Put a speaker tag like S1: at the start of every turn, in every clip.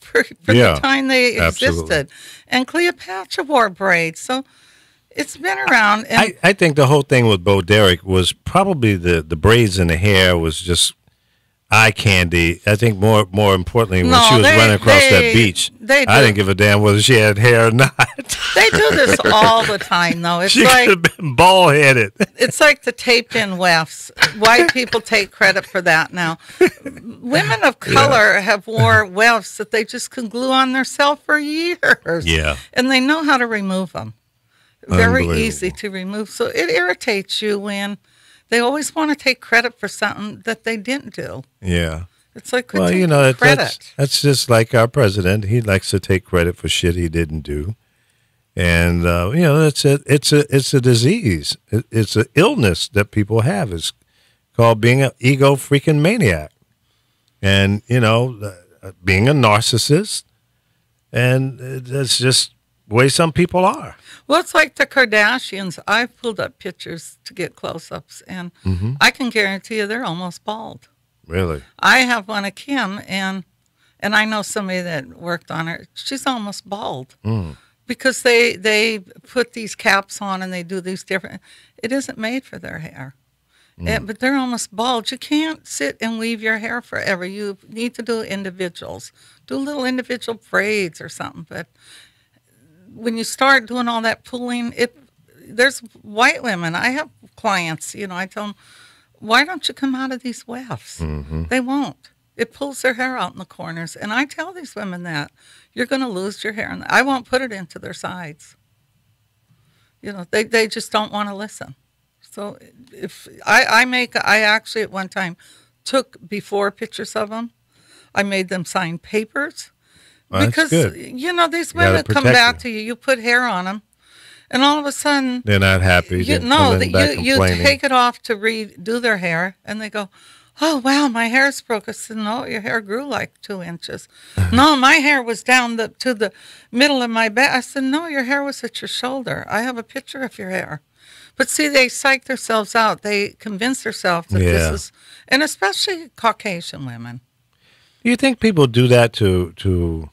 S1: for the time they
S2: absolutely.
S1: existed. And Cleopatra wore braids. So it's been around. And
S2: I think the whole thing with Bo Derek was probably the braids in the hair was just eye candy. I think more importantly, when she was running across that beach, I didn't give a damn whether she had hair or not.
S1: They do this all the time, though. It's
S2: she
S1: like,
S2: could have been bald headed.
S1: It's like the taped in wefts. White people take credit for that now. Women of color have wore wefts that they just can glue on themselves for years.
S2: Yeah.
S1: And they know how to remove them. Very easy to remove. So it irritates you when they always want to take credit for something that they didn't do.
S2: Yeah.
S1: It's like,
S2: well, you know, that's just like our president. He likes to take credit for shit he didn't do. And, you know, it's a disease. It's an illness that people have. It's called being an ego freaking maniac. And, you know, being a narcissist. And it's just the way some people are.
S1: Well, it's like the Kardashians. I've pulled up pictures to get close-ups, and I can guarantee you they're almost bald.
S2: Really?
S1: I have one of Kim, and I know somebody that worked on her. She's almost bald because they put these caps on and they do these different. It isn't made for their hair, but they're almost bald. You can't sit and weave your hair forever. You need to do individuals. Do little individual braids or something, but when you start doing all that pulling, there's white women. I have clients, you know, I tell them, why don't you come out of these wefts? They won't. It pulls their hair out in the corners. And I tell these women that you're going to lose your hair. And I won't put it into their sides. You know, they just don't want to listen. So if I actually at one time took before pictures of them. I made them sign papers.
S2: Well,
S1: because, you know, these women come back to you, you put hair on them, and all of a sudden...
S2: They're not happy.
S1: You take it off to redo their hair, and they go, oh, wow, my hair's broke. I said, no, your hair grew like 2 inches. No, my hair was down to the middle of my back. I said, no, your hair was at your shoulder. I have a picture of your hair. But see, they psych themselves out. They convince themselves that this is... And especially Caucasian women.
S2: Do you think people do that to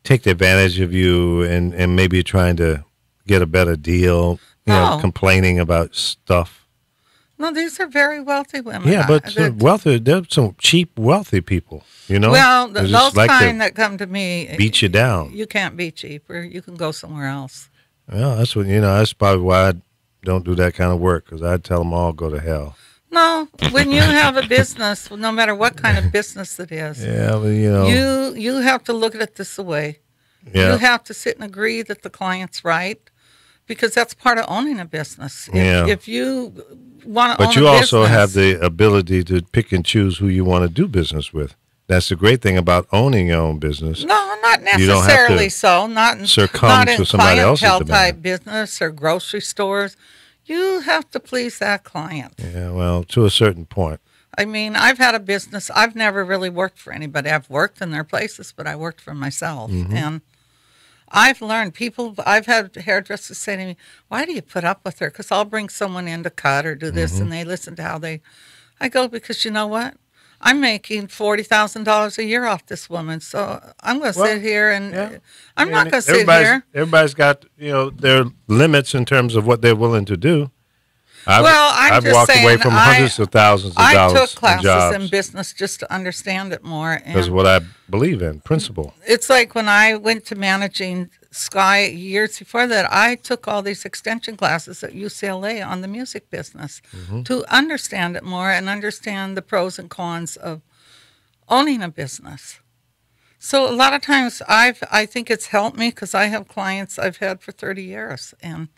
S2: take advantage of you and maybe trying to get a better deal, you know, complaining about stuff?
S1: No, these are very wealthy women.
S2: Yeah, but wealthy, there's some cheap, wealthy people, you know?
S1: Well, those kind that come to me...
S2: Beat you down.
S1: You can't be cheap, or you can go somewhere else.
S2: Well, that's what, you know, that's probably why I don't do that kind of work, because I'd tell them all go to hell.
S1: No, when you have a business, no matter what kind of business it is,
S2: well, you know,
S1: you have to look at it this way.
S2: Yeah.
S1: You have to sit and agree that the client's right, because that's part of owning a business. If you want to own a business. But you
S2: also have the ability to pick and choose who you want to do business with. That's the great thing about owning your own business.
S1: No, not necessarily so. Not in clientele type business or grocery stores. You have to please that client.
S2: Yeah, well, to a certain point.
S1: I mean, I've had a business. I've never really worked for anybody. I've worked in their places, but I worked for myself. And I've learned I've had hairdressers say to me, why do you put up with her? Because I'll bring someone in to cut or do this, and they listen to how I go, because you know what? I'm making $40,000 a year off this woman, so I'm going to sit here and I'm not going to sit here.
S2: Everybody's got, you know, their limits in terms of what they're willing to do. I've walked away from hundreds of thousands of dollars.
S1: I took classes in business just to understand it more.
S2: Because what I believe in, principle.
S1: It's like when I went to managing Sky years before that, I took all these extension classes at UCLA on the music business to understand it more and understand the pros and cons of owning a business. So a lot of times I think it's helped me, because I have clients I've had for 30 years, and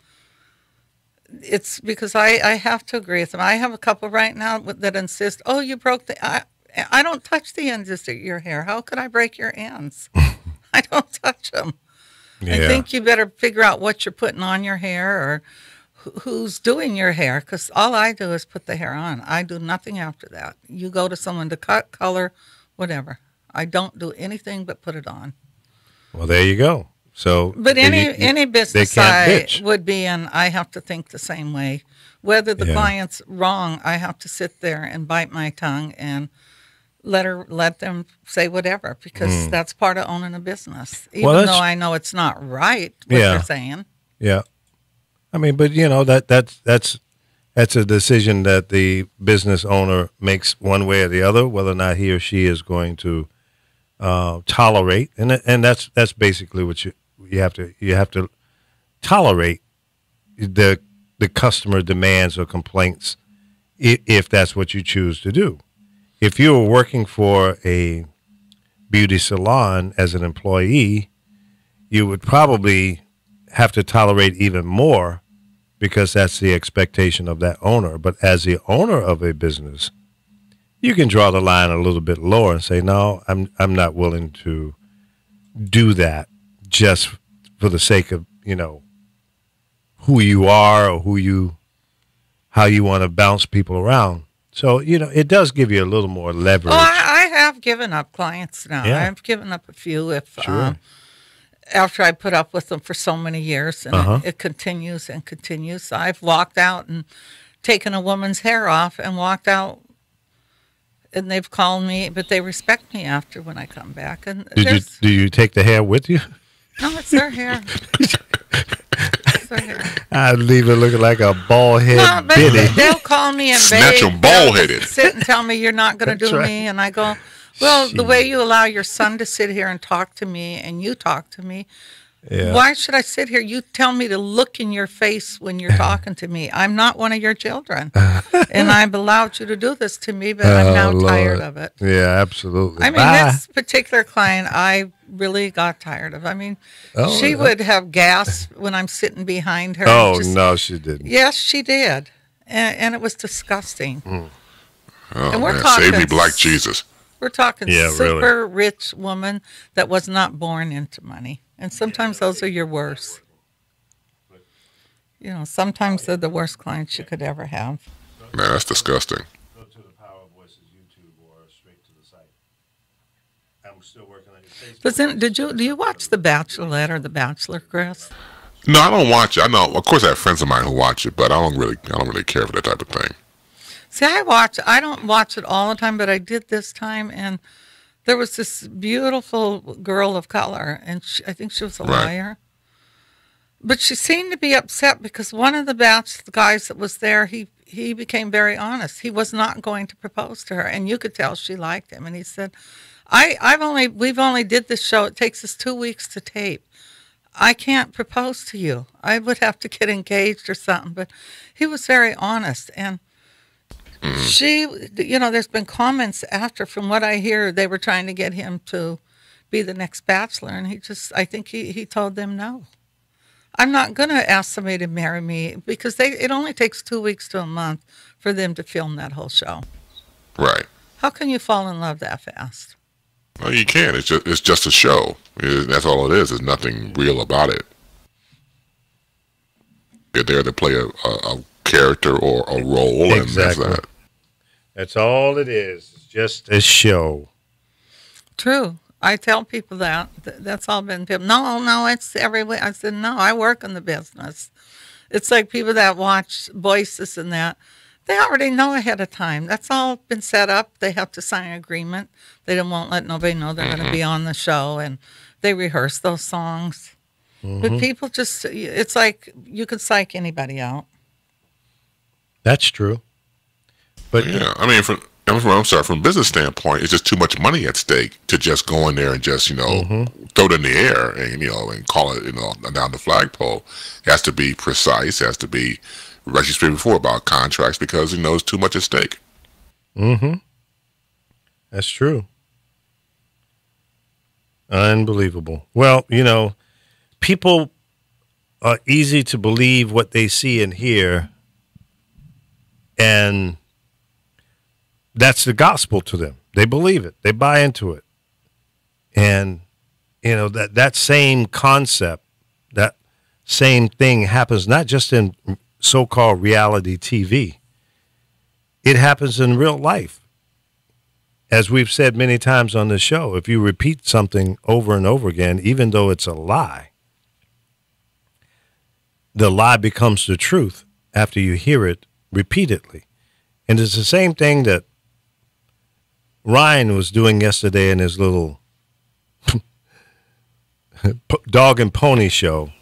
S1: it's because I have to agree with them. I have a couple right now that insist, oh, you broke I don't touch the ends of your hair. How could I break your ends? I don't touch them. Yeah. I think you better figure out what you're putting on your hair, or who's doing your hair, because all I do is put the hair on. I do nothing after that. You go to someone to cut, color, whatever. I don't do anything but put it on.
S2: Well, there you go. So,
S1: but any business I would be in, I have to think the same way. Whether the client's wrong, I have to sit there and bite my tongue and let them say whatever, because that's part of owning a business. Even
S2: Well,
S1: though I know it's not right what
S2: Yeah.
S1: they're saying.
S2: Yeah. I mean, but that's a decision that the business owner makes one way or the other, whether or not he or she is going to tolerate, and that's basically what you have to tolerate the customer demands or complaints, if that's what you choose to do. If you were working for a beauty salon as an employee, you would probably have to tolerate even more, because that's the expectation of that owner. But as the owner of a business, you can draw the line a little bit lower and say, no, I'm not willing to do that just for the sake of, who you are, or how you want to bounce people around. So, it does give you a little more leverage.
S1: Oh, I have given up clients now.
S2: Yeah.
S1: I've given up a few
S2: Sure.
S1: after I put up with them for so many years, and it continues and continues. So I've walked out and taken a woman's hair off and walked out, and they've called me, but they respect me after when I come back. And
S2: Do you take the hair with you?
S1: No, it's their hair. It's their hair.
S2: I'd leave it looking like a bald head
S1: No, but
S2: bitty.
S1: they'll call me and
S3: Snatch 'em bald-headed.
S1: sit and tell me you're not going to
S2: That's
S1: do
S2: right.
S1: me, and I go, well, the way you allow your son to sit here and talk to me, and you talk to me,
S2: Yeah.
S1: why should I sit here? You tell me to look in your face when you're talking to me. I'm not one of your children, and I've allowed you to do this to me, but I'm now
S2: Oh,
S1: tired
S2: Lord.
S1: of it.
S2: Yeah, absolutely.
S1: I mean,
S2: Bye.
S1: this particular client, I really got tired of. I mean,
S2: Oh,
S1: she
S2: yeah.
S1: would have gas when I'm sitting behind her.
S2: Oh,
S1: Just-
S2: no, she didn't.
S1: Yes, she did, and it was disgusting.
S3: Oh,
S1: And we're
S3: man,
S1: talking
S3: save me, Black Jesus.
S1: We're talking
S2: Yeah,
S1: super rich woman that was not born into money, and sometimes those are your worst. Sometimes they're the worst clients you could ever have.
S3: Man, that's disgusting.
S2: Go to the Power Voices YouTube or straight to the site. I'm still working on your Facebook.
S1: But then, do you watch The Bachelorette or The Bachelor, Chris?
S3: No, I don't watch it. I know, of course, I have friends of mine who watch it, but I don't really care for that type of thing.
S1: See, I don't watch it all the time, but I did this time, and there was this beautiful girl of color, and I think she was a
S3: Right.
S1: lawyer. But she seemed to be upset because one of the guys that was there, he became very honest. He was not going to propose to her, and you could tell she liked him. And he said, we've only did this show. It takes us 2 weeks to tape. I can't propose to you. I would have to get engaged or something. But he was very honest, and she, there's been comments after, from what I hear, they were trying to get him to be the next bachelor, and I think he told them no. I'm not going to ask somebody to marry me, because it only takes 2 weeks to a month for them to film that whole show.
S3: Right.
S1: How can you fall in love that fast?
S3: Well, you can't. It's just a show. That's all it is. There's nothing real about it. You're there to play a character or a role, and
S2: Exactly.
S3: that's that.
S2: That's all it is. It's just a show.
S1: True. I tell people that. That's all been people. No, it's everywhere. I said, no, I work in the business. It's like people that watch Voices and that. They already know ahead of time. That's all been set up. They have to sign an agreement. They won't let nobody know they're going to be on the show, and they rehearse those songs. But people just, it's like you could psych anybody out.
S2: That's true. But
S3: Yeah, I mean, from a business standpoint, it's just too much money at stake to just go in there and just, throw it in the air and, and call it, down the flagpole. It has to be precise. It has to be, like you said before, about contracts, because, it's too much at stake.
S2: that's true. Unbelievable. Well, people are easy to believe what they see and hear, and that's the gospel to them. They believe it. They buy into it. And, that same concept, that same thing happens not just in so-called reality TV. It happens in real life. As we've said many times on this show, if you repeat something over and over again, even though it's a lie, the lie becomes the truth after you hear it repeatedly. And it's the same thing that Ryan was doing yesterday in his little dog and pony show.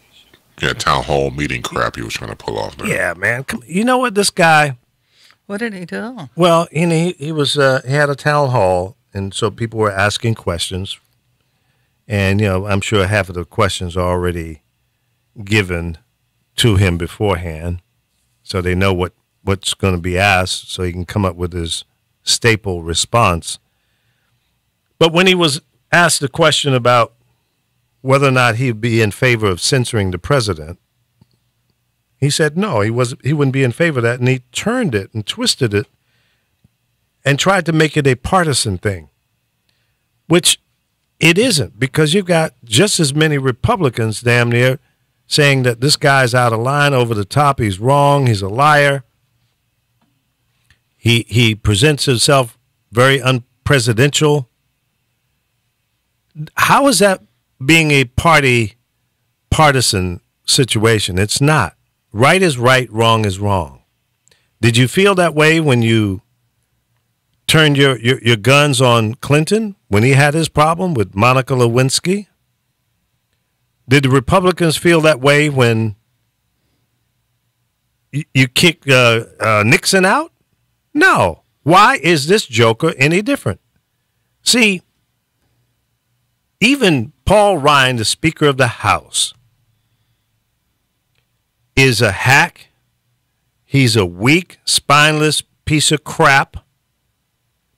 S3: Yeah, town hall meeting crap he was trying to pull off there.
S2: Yeah, man. You know what, this guy?
S1: What did he do?
S2: Well, he was he had a town hall, and so people were asking questions, and I'm sure half of the questions are already given to him beforehand, so they know what's going to be asked, so he can come up with his staple response. But when he was asked the question about whether or not he'd be in favor of censoring the president, he said no, he wouldn't be in favor of that, and he turned it and twisted it and tried to make it a partisan thing, which it isn't, because you've got just as many Republicans damn near saying that this guy's out of line, over the top, he's wrong, he's a liar. He presents himself very unpresidential. How is that being a partisan situation? It's not. Right is right, wrong is wrong. Did you feel that way when you turned your guns on Clinton when he had his problem with Monica Lewinsky? Did the Republicans feel that way when you kicked Nixon out? No. Why is this joker any different? See, even Paul Ryan, the Speaker of the House, is a hack. He's a weak, spineless piece of crap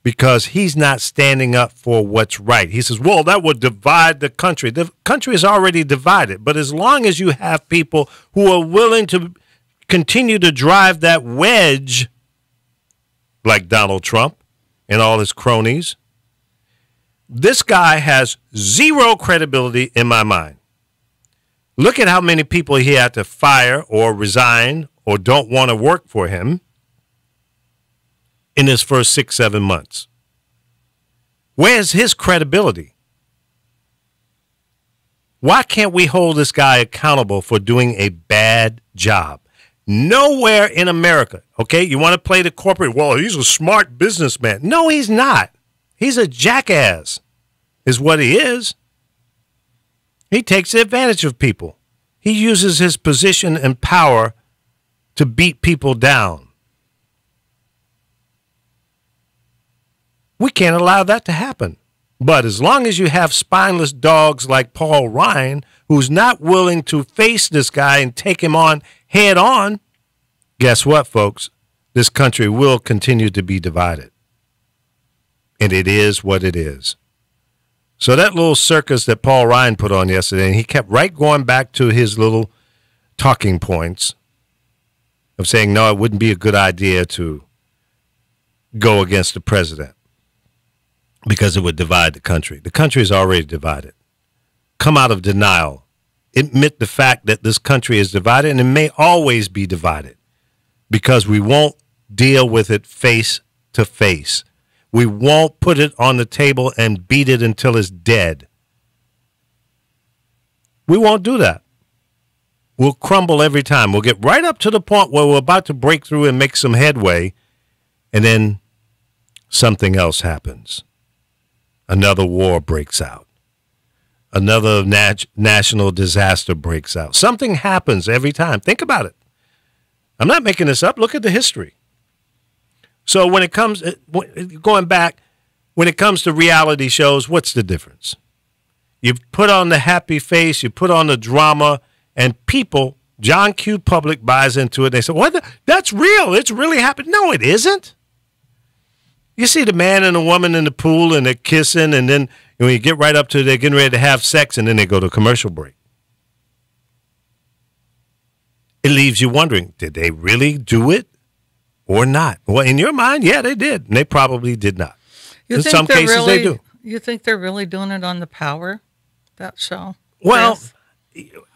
S2: because he's not standing up for what's right. He says, well, that would divide the country. The country is already divided. But as long as you have people who are willing to continue to drive that wedge, like Donald Trump and all his cronies, this guy has zero credibility in my mind. Look at how many people he had to fire or resign or don't want to work for him in his first 6-7 months. Where's his credibility? Why can't we hold this guy accountable for doing a bad job? Nowhere in America, okay? You want to play the corporate, well, he's a smart businessman. No, he's not. He's a jackass, is what he is. He takes advantage of people. He uses his position and power to beat people down. We can't allow that to happen. But as long as you have spineless dogs like Paul Ryan, who's not willing to face this guy and take him on head on, guess what, folks? This country will continue to be divided. And it is what it is. So that little circus that Paul Ryan put on yesterday, and he kept right going back to his little talking points of saying, no, it wouldn't be a good idea to go against the president because it would divide the country. The country is already divided. Come out of denial. Admit the fact that this country is divided, and it may always be divided because we won't deal with it face to face. We won't put it on the table and beat it until it's dead. We won't do that. We'll crumble every time. We'll get right up to the point where we're about to break through and make some headway, and then something else happens. Another war breaks out. Another national disaster breaks out. Something happens every time. Think about it. I'm not making this up. Look at the history. So when it comes, going back, when it comes to reality shows, what's the difference? You put on the happy face, you put on the drama, and people, John Q. Public buys into it. They say, "What? That's real. It's really happened." No, it isn't. You see the man and the woman in the pool, and they're kissing, and then when you get right up to it, they're getting ready to have sex, and then they go to commercial break. It leaves you wondering, did they really do it or not? Well, in your mind, yeah, they did, and they probably did not. In some cases, they do.
S1: You think they're really doing it on the Power, that show?
S2: Well,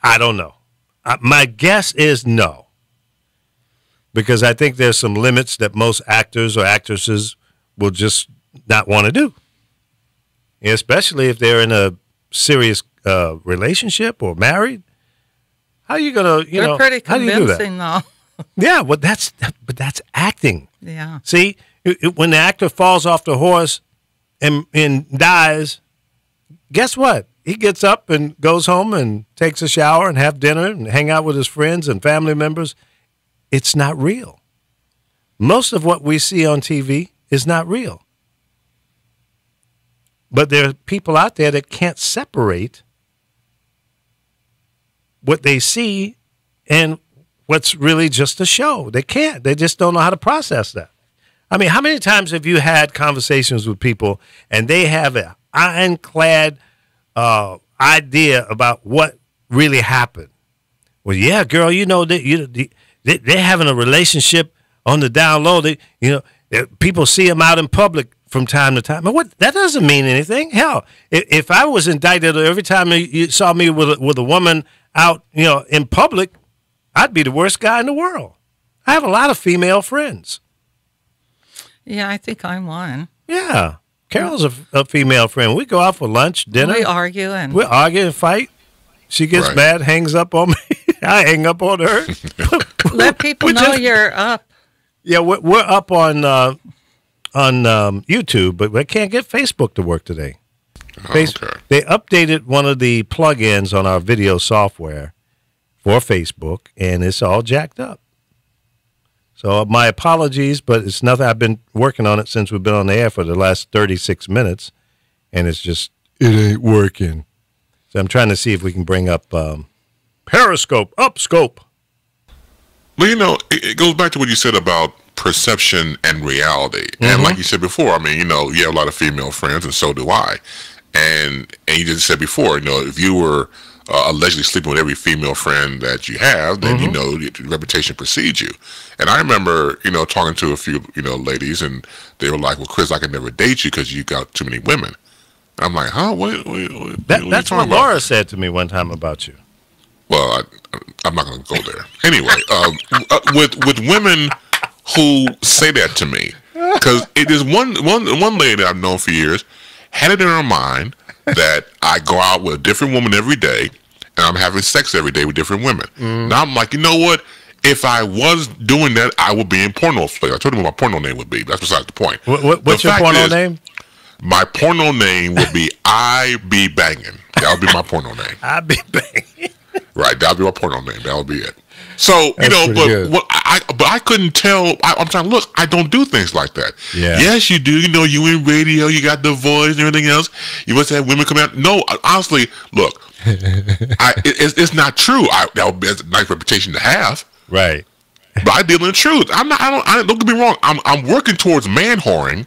S2: I don't know. My guess is no, because I think there's some limits that most actors or actresses will just not want to do, especially if they're in a serious relationship or married. How are you gonna,
S1: They're pretty
S2: how do you do that?
S1: convincing, though.
S2: Yeah, but that's acting.
S1: Yeah.
S2: See, when the actor falls off the horse, and dies, guess what? He gets up and goes home and takes a shower and have dinner and hang out with his friends and family members. It's not real. Most of what we see on TV is not real. But there are people out there that can't separate what they see and what's really just a show. They can't. They just don't know how to process that. I mean, how many times have you had conversations with people and they have an ironclad idea about what really happened? Well, yeah, girl, you know, they're having a relationship on the down low. People see them out in public from time to time. But that doesn't mean anything. Hell, if I was indicted every time you saw me with a woman out, in public, I'd be the worst guy in the world. I have a lot of female friends.
S1: Yeah, I think I'm one.
S2: Yeah. Carol's a female friend. We go out for lunch, dinner.
S1: We argue and
S2: fight. She gets mad, hangs up on me. I hang up on her.
S1: Let people know you're up.
S2: Yeah, we're up on YouTube, but we can't get Facebook to work today.
S3: Okay.
S2: They updated one of the plugins on our video software for Facebook, and it's all jacked up. So my apologies, but it's nothing. I've been working on it since we've been on the air for the last 36 minutes, and it ain't working. So I'm trying to see if we can bring up Periscope, Upscope.
S3: Well, it goes back to what you said about perception and reality. Mm-hmm. And like you said before, I mean, you have a lot of female friends, and so do I. And you just said before, if you were allegedly sleeping with every female friend that you have, then the reputation precedes you. And I remember, talking to a few, ladies, and they were like, "Well, Chris, I can never date you because you got too many women." I'm like, "Huh? What
S2: that's what Laura said to me one time about you."
S3: Well, I'm not going to go there. Anyway, with women who say that to me, because it is one lady that I've known for years had it in her mind that I go out with a different woman every day, and I'm having sex every day with different women. Now I'm like, you know what? If I was doing that, I would be in porno flick. I told him what my porno name would be. That's besides the point.
S2: What's your porno name?
S3: My porno name would be I Be Banging. That would be my porno name.
S2: I Be Banging.
S3: Right, that would be my porno name. That would be it. So, but I couldn't tell. I'm trying to look. I don't do things like that.
S2: Yeah.
S3: Yes, you do. You in radio. You got the voice and everything else. You must have women come out. No, honestly, look. It's not true. That would be a nice reputation to have.
S2: Right.
S3: But I deal in the truth. Don't get me wrong. I'm working towards man whoring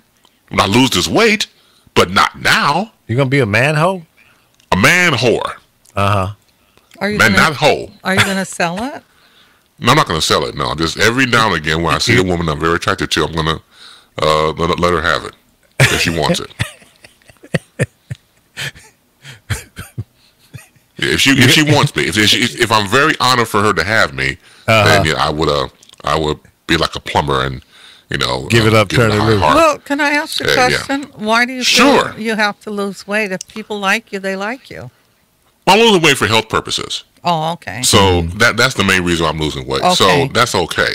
S3: when I lose this weight, but not now.
S2: You're gonna be a man hoe?
S3: A man whore.
S1: Are you
S3: not hoe.
S1: Are you gonna sell it?
S3: No, I'm not going to sell it. No, just every now and again when I see a woman I'm very attracted to, I'm going to let her have it if she wants it. Yeah, if she wants me, if I'm very honored for her to have me, then I would be like a plumber and
S2: give it up, turn it loose.
S1: Well, can I ask you a question? Yeah. Why do you
S3: feel
S1: you have to lose weight? If people like you, they like you.
S3: I'm losing weight for health purposes.
S1: Oh, okay.
S3: So that's the main reason I'm losing weight.
S1: Okay.
S3: So that's okay.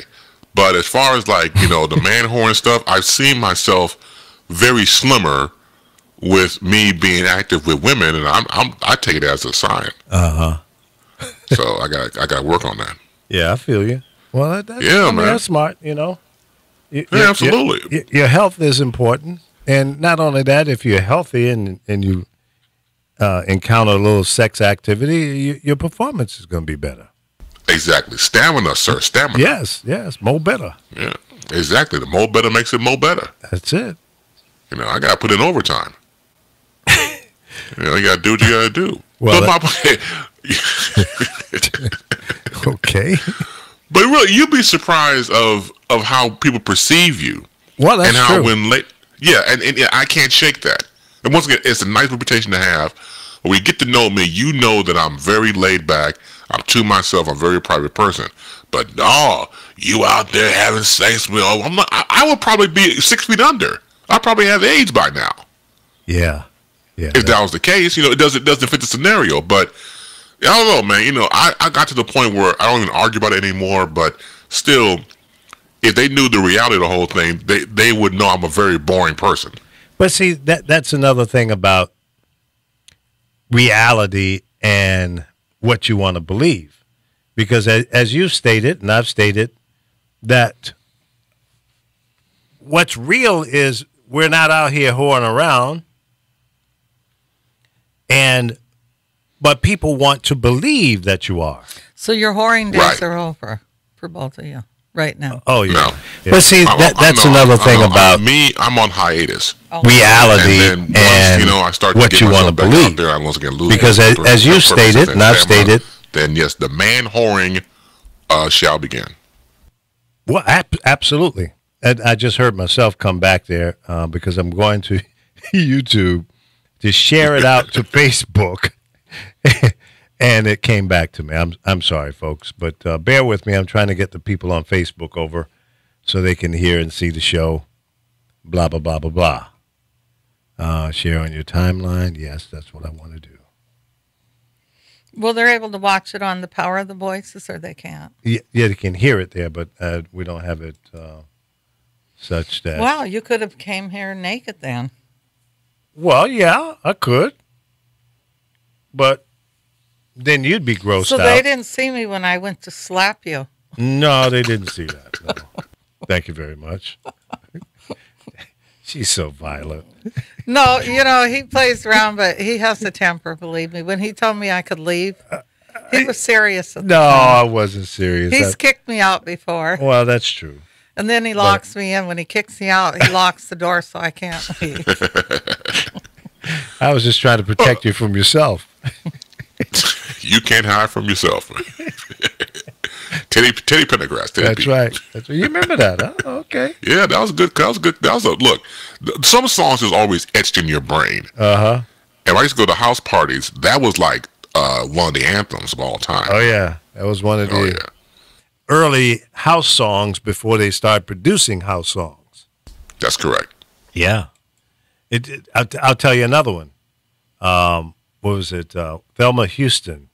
S3: But as far as the man whore and stuff, I've seen myself very slimmer with me being active with women, and I take it as a sign. So I got to work on that.
S2: Yeah, I feel you. Well,
S3: man,
S2: that's smart.
S3: Yeah, absolutely.
S2: Your health is important, and not only that, if you're healthy and you encounter a little sex activity, your performance is going to be better.
S3: Exactly. Stamina, sir. Stamina.
S2: Yes. More better.
S3: Yeah, exactly. The more better makes it more better.
S2: That's it.
S3: I got to put in overtime. You got to do what you got to do.
S2: Well, okay.
S3: But really, you'd be surprised of how people perceive you.
S2: Well, that's true.
S3: And I can't shake that. And once again, it's a nice reputation to have. When you get to know me, you know that I'm very laid back. I'm to myself. I'm a very private person. But no, you out there having sex with? I would probably be 6 feet under. I probably have AIDS by now.
S2: Yeah.
S3: If that was the case, it doesn't fit the scenario. But I don't know, man. I got to the point where I don't even argue about it anymore. But still, if they knew the reality of the whole thing, they would know I'm a very boring person.
S2: But see, that's another thing about reality and what you want to believe. Because as you stated, and I've stated, that what's real is we're not out here whoring around, but people want to believe that you are.
S1: So your whoring days
S3: Right.
S1: are over for both of you right now.
S2: Oh, yeah.
S3: No.
S2: Yeah. But see, that's another thing about
S3: me. I'm on hiatus.
S2: reality
S3: And then
S2: and
S3: once, I start
S2: what
S3: to get
S2: you want to
S3: myself back
S2: believe.
S3: out there, I once again lose
S2: Because as you stated, and I've stated,
S3: then yes, the man whoring shall begin.
S2: well, absolutely. And I just heard myself come back there because I'm going to YouTube to share it out to Facebook, and it came back to me. I'm sorry, folks, but bear with me. I'm trying to get the people on Facebook over so they can hear and see the show. Blah blah blah blah blah. Share on your timeline. Yes, that's what I want to do.
S1: Well, they're able to watch it on the Power of the Voices, or they can't.
S2: Yeah, they can hear it there, but we don't have it such that.
S1: Wow, you could have came here naked then.
S2: Well, yeah, I could, but then you'd be grossed
S1: So
S2: out.
S1: they didn't see me when I went to slap you.
S2: No, they didn't see that. No. Thank you very much. She's so violent.
S1: No, he plays around, but he has a temper, believe me. When he told me I could leave, he was serious.
S2: No, I wasn't serious.
S1: He's kicked me out before.
S2: Well, that's true.
S1: And then he locks me in. When he kicks me out, he locks the door so I can't leave.
S2: I was just trying to protect you from yourself.
S3: You can't hide from yourself. Teddy Pendergrass.
S2: That's right. You remember that, huh? Okay.
S3: Yeah, that was good. That was good. That was look. Some songs is always etched in your brain.
S2: Uh-huh.
S3: And when I used to go to house parties, that was like one of the anthems of all time.
S2: Oh, yeah. That was one of the
S3: Oh, yeah.
S2: early house songs before they started producing house songs.
S3: That's correct.
S2: Yeah. I'll tell you another one. What was it? Thelma Houston.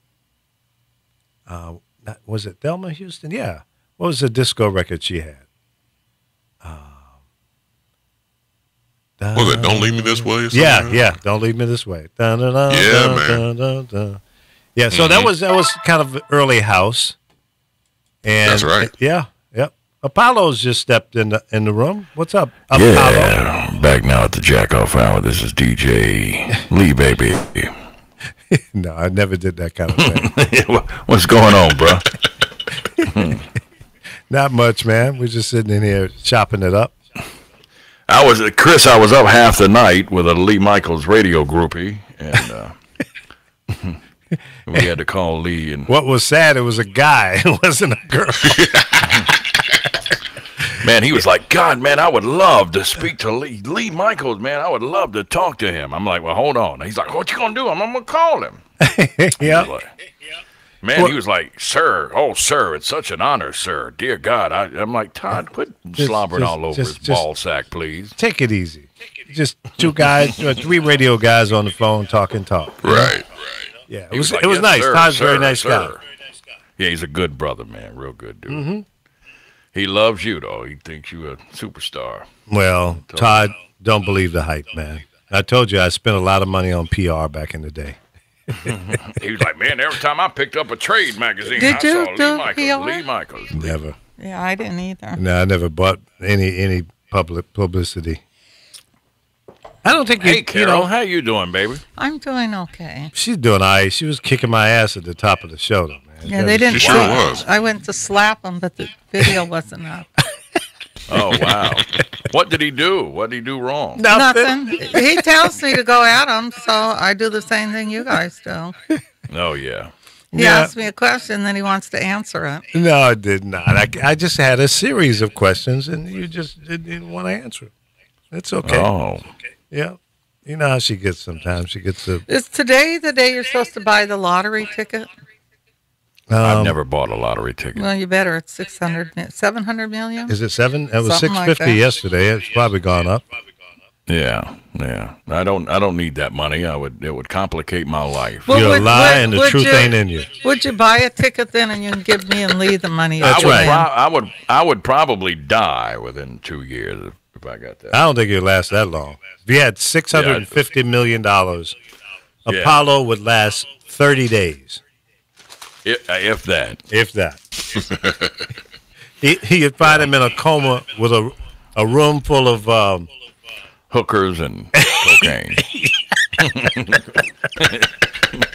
S2: Was it Thelma Houston? Yeah. What was the disco record she had?
S3: Was it Don't Leave Me This Way? Or something?
S2: Yeah. Don't Leave Me This Way.
S3: Yeah, man.
S2: Yeah, so that was kind of early house. And
S3: That's right.
S2: Yeah. Apollo's just stepped in the room. What's up, Apollo?
S4: Yeah, back now at the Jack Off Hour. This is DJ Lee, baby.
S2: No, I never did that kind of thing.
S4: What's going on, bro?
S2: Not much, man. We're just sitting in here chopping it up.
S4: I was up half the night with a Lee Michaels radio groupie, and we had to call Lee. And
S2: What was sad, it was a guy. It wasn't a girl.
S4: man, he was like, God, man, I would love to speak to Lee Michaels, man. I would love to talk to him. I'm like, well, hold on. He's like, what you going to do? I'm going to call him.
S2: Yeah.
S4: Man, he was like, sir, it's such an honor, sir. Dear God. I'm like, Todd, quit slobbering all over his ball sack, please.
S2: Take it easy. Just two guys, three radio guys on the phone talking talk.
S3: Right.
S2: Yeah, it
S4: He
S2: was
S4: like,
S2: it was
S4: "Yes,
S2: nice.
S4: sir,
S2: Todd's a very
S4: sir,
S2: nice guy.
S4: sir." Yeah, he's a good brother, man. Real good dude. He loves you, though. He thinks you a superstar.
S2: Well, Todd, don't believe the hype, man. I told you I spent a lot of money on PR back in the day.
S4: He was like, man, every time I picked up a trade magazine,
S1: Did
S4: I
S1: you
S4: saw
S1: do
S4: Lee Michaels.
S1: PR?
S4: Lee Michaels.
S2: Never.
S1: Yeah, I didn't either.
S2: No, I never bought any public publicity. I don't think
S4: Hey, Carol, how you doing, baby?
S1: I'm doing okay.
S2: she's doing all right. She was kicking my ass at the top of the show, though, man.
S1: Yeah, they didn't
S3: She sure
S1: see.
S3: was.
S1: I went to slap him, but the video wasn't up.
S4: Oh, wow. What did he do? What did he do wrong?
S1: Nothing. He tells me to go at him, so I do the same thing you guys do.
S4: Oh, yeah.
S1: He
S2: Yeah.
S1: asks me a question, then he wants to answer it.
S2: No, I did not. I just had a series of questions, and you just didn't want to answer it. It's okay.
S4: Oh.
S2: Yeah. You know how she gets sometimes. She gets a.
S1: Is today the day you're supposed to buy the lottery ticket?
S4: I've never bought a lottery ticket.
S1: Well, you better. It's 700 million?
S2: Is it 7? It was
S1: Something like
S2: 650
S1: that.
S2: yesterday. It's probably gone up.
S4: Yeah. I don't need that money. It would complicate my life.
S1: Well,
S2: You're a
S1: would-
S2: lie,
S1: would-
S2: and the
S1: would
S2: truth
S1: you-
S2: ain't in you.
S1: Would you buy a ticket then, and you can give me and Lee the money?
S2: That's
S1: you
S2: right.
S1: win?
S4: I would probably die within 2 years if I got that.
S2: I don't think it would last that long. If you had $650 million, Apollo would last 30 days.
S4: If that.
S2: If that. You'd find him in a coma with a room full of
S4: hookers and cocaine.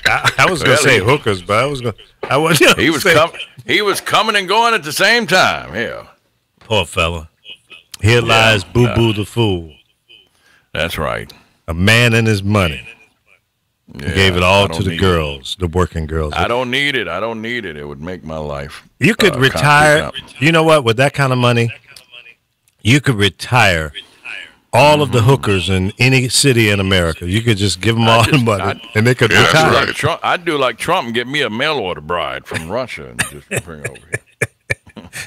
S2: I was going to say hookers, but I wasn't.
S4: He was coming and going at the same time. Yeah.
S2: Poor fella. Here lies Boo Boo the Fool.
S4: That's right.
S2: A man and his money. He gave it all to the girls, the working girls.
S4: I don't need it. It would make my life.
S2: You could retire. You know what? With that kind of money, you could retire all of the hookers in any city in America. You could just give them all the money, and they could retire.
S3: Right.
S4: I'd do like Trump and get me a mail order bride from Russia and just bring her over here.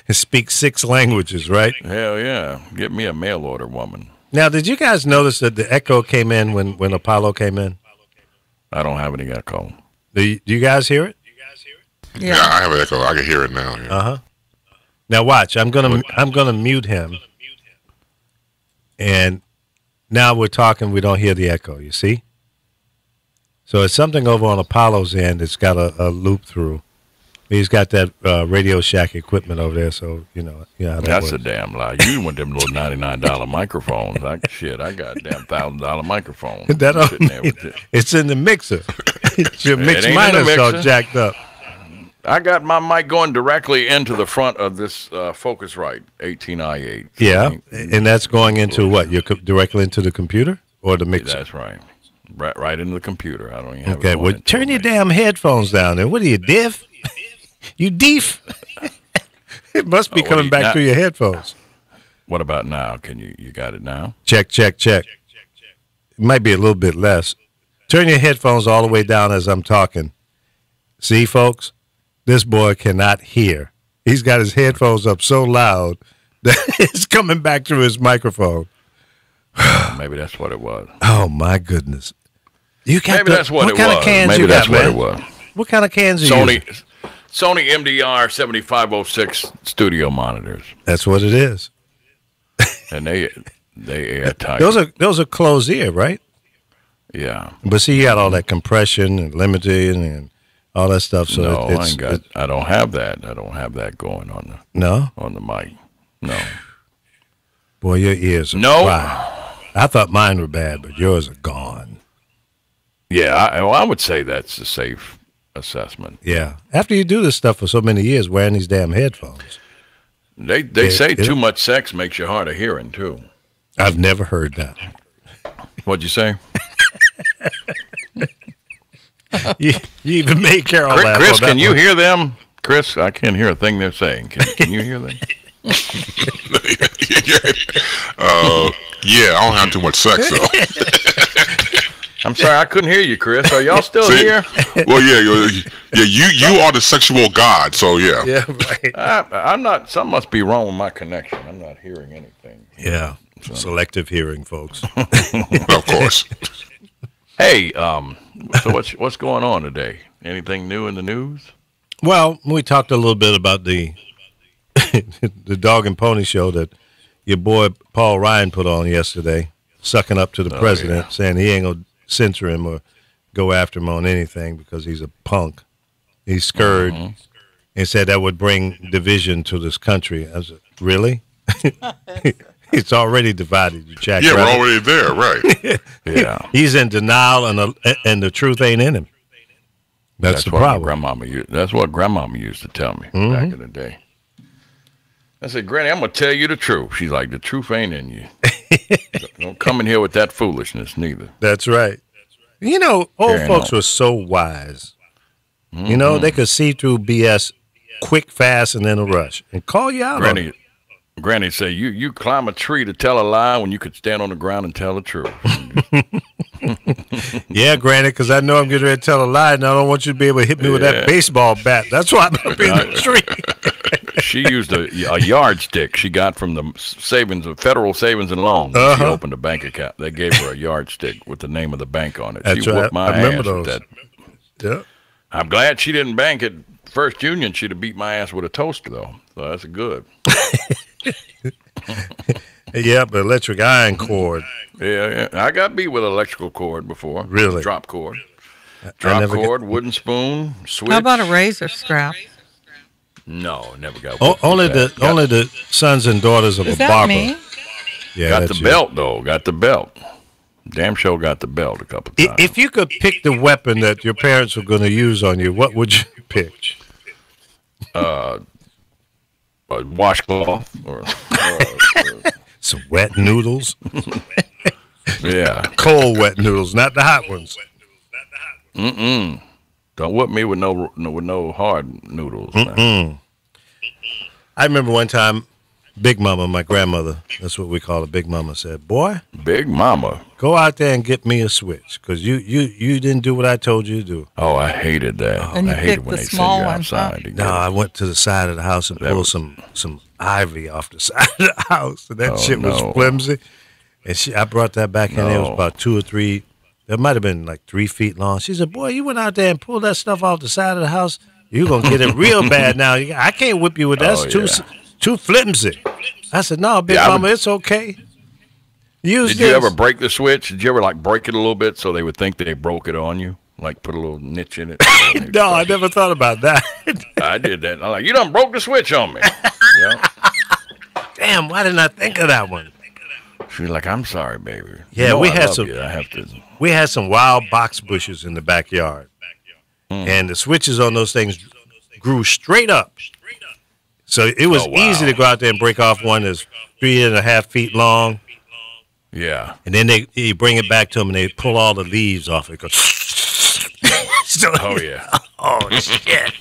S2: And speak 6 languages, right?
S4: Hell yeah. Get me a mail order woman.
S2: Now, did you guys notice that the echo came in when Apollo came in?
S4: I don't have any echo.
S2: Do you guys hear it?
S3: Yeah, I have an echo. I can hear it now. Yeah.
S2: Uh-huh. Now watch. I'm gonna mute him. And now we're talking. We don't hear the echo. You see? So it's something over on Apollo's end. It's got a loop through. He's got that Radio Shack equipment over there. So
S4: That's a damn lie. You want them little $99 microphones? I got a damn $1,000 microphone.
S2: It's in the mixer. Your mix minor's all jacked up.
S4: I got my mic going directly into the front of this Focusrite 18i8.
S2: Yeah, and that's going into what? You're directly into the computer or the mixer?
S4: That's right. Right into the computer. I don't even have
S2: Okay, well, turn your damn headphones down there. What are you, deaf? You deaf? It must be coming back through your headphones.
S4: What about now? Can you got it now?
S2: Check. It might be a little bit less. Turn your headphones all the way down as I'm talking. See, folks? This boy cannot hear. He's got his headphones up so loud that it's coming back through his microphone.
S4: Maybe that's what it was.
S2: Oh, my goodness.
S4: Maybe that's what it was.
S2: What kind of cans
S4: Maybe
S2: you
S4: that's
S2: got,
S4: what
S2: man?
S4: it was.
S2: What kind of cans are you using?
S4: Sony MDR 7506 studio monitors.
S2: That's what it is.
S4: And they airtight.
S2: Those are closed ear, right?
S4: Yeah.
S2: But see, you got all that compression and limiting and all that stuff. So
S4: no, I don't have that. I don't have that going on the mic. No.
S2: Boy, your ears are fine. I thought mine were bad, but yours are gone.
S4: Yeah, I would say that's a safe assessment.
S2: Yeah. After you do this stuff for so many years, wearing these damn headphones.
S4: They say too much sex makes you hard of hearing, too.
S2: I've never heard that.
S4: What'd you say?
S2: you even made Carol laugh.
S4: Chris, can you hear them? Chris, I can't hear a thing they're saying. Can you hear them?
S3: Yeah, I don't have too much sex, though.
S4: I'm sorry, I couldn't hear you, Chris. Are y'all still here?
S3: Well, you are the sexual god, so yeah.
S2: Yeah, right.
S4: I'm not. Something must be wrong with my connection. I'm not hearing anything.
S2: Yeah, selective hearing, folks.
S3: Of course.
S4: Hey, so what's going on today? Anything new in the news?
S2: Well, we talked a little bit about the dog and pony show that your boy Paul Ryan put on yesterday, sucking up to the president, saying he ain't gonna censor him or go after him on anything because he's a punk. He's scared and said that would bring division to this country. I said, really? It's already divided, you jack.
S3: Yeah, we're already there, right?
S2: Yeah. He's in denial, and the truth ain't in him. That's the problem.
S4: That's what Grandmama used to tell me back in the day. I said, Granny, I'm going to tell you the truth. She's like, the truth ain't in you. Don't come in here with that foolishness, neither.
S2: That's right. You know, old folks were so wise. You know, they could see through BS quick, fast, and in a rush and call you out on it.
S4: Granny say, you climb a tree to tell a lie when you could stand on the ground and tell the truth.
S2: Yeah, Granny, because I know I'm getting ready to tell a lie, and I don't want you to be able to hit me with that baseball bat. That's why I'm up in the tree.
S4: She used a yardstick she got from the Federal Savings and Loan. She opened a bank account. They gave her a yardstick with the name of the bank on it.
S2: That's
S4: she whooped my
S2: I remember
S4: ass
S2: those.
S4: with that.
S2: Yeah.
S4: I'm glad she didn't bank at First Union. She'd have beat my ass with a toaster, though. So that's good.
S2: Yeah, but electric iron cord.
S4: Yeah, I got beat with electrical cord before.
S2: Really?
S4: Drop cord.
S2: I
S4: Drop
S2: never
S4: cord, wooden spoon, switch.
S1: How about a razor strap?
S4: No, never got
S2: Oh,
S4: whipped with
S2: only
S4: that.
S2: only the sons and daughters of
S1: Is
S2: a
S1: that
S2: barber.
S1: me?
S2: Yeah,
S4: Got
S2: that's
S4: the
S2: you.
S4: belt, though. Got the belt. Damn sure got the belt a couple times.
S2: If you could pick the weapon that your parents were going to use on you, what would you pick?
S4: A washcloth.
S2: Some wet noodles,
S4: Yeah.
S2: cold wet noodles, not the hot ones.
S4: Don't whip me with no hard noodles. Man.
S2: I remember one time, Big Mama, my grandmother, that's what we call her, Big Mama, said, "Boy,
S4: Big Mama.
S2: go out there and get me a switch, because you didn't do what I told you to do."
S4: Oh, I hated that.
S1: And you
S4: I hated
S1: picked
S4: when
S1: the
S4: they
S1: small
S4: send you
S1: one,
S4: outside.
S1: huh?
S4: to get
S2: No,
S4: it.
S2: I went to the side of the house and
S4: That
S2: pulled
S4: was-
S2: some ivy off the side of the house, and that
S4: Oh,
S2: shit was
S4: no.
S2: flimsy. And I brought that back in there. It was
S4: No.
S2: about 2 or 3. It might have been like 3 feet long. She said, "Boy, you went out there and pulled that stuff off the side of the house. You're gonna get it real bad now. I can't whip you with that.
S4: Oh,
S2: It's
S4: yeah.
S2: too flimsy." I said, "No, Big
S4: Yeah, I would-
S2: Mama, it's okay. Use
S4: Did
S2: this."
S4: you ever break the switch? Did you ever like break it a little bit so they would think they broke it on you? Like put a little niche in it?
S2: No, I never thought about that.
S4: I did that. I'm like, you done broke the switch on me. Yeah.
S2: Damn, why didn't I think of that one?
S4: She's like, I'm sorry, baby.
S2: Yeah,
S4: You know
S2: we
S4: I
S2: had
S4: love
S2: some-
S4: you. I have to.
S2: We had some wild box bushes in the backyard, and the switches on those things grew straight up. So it was
S4: Oh, wow.
S2: easy to go out there and break off one that's 3.5 feet long,
S4: Yeah.
S2: and then you bring it back to them and they pull all the leaves off it. So,
S4: Oh yeah.
S2: oh shit!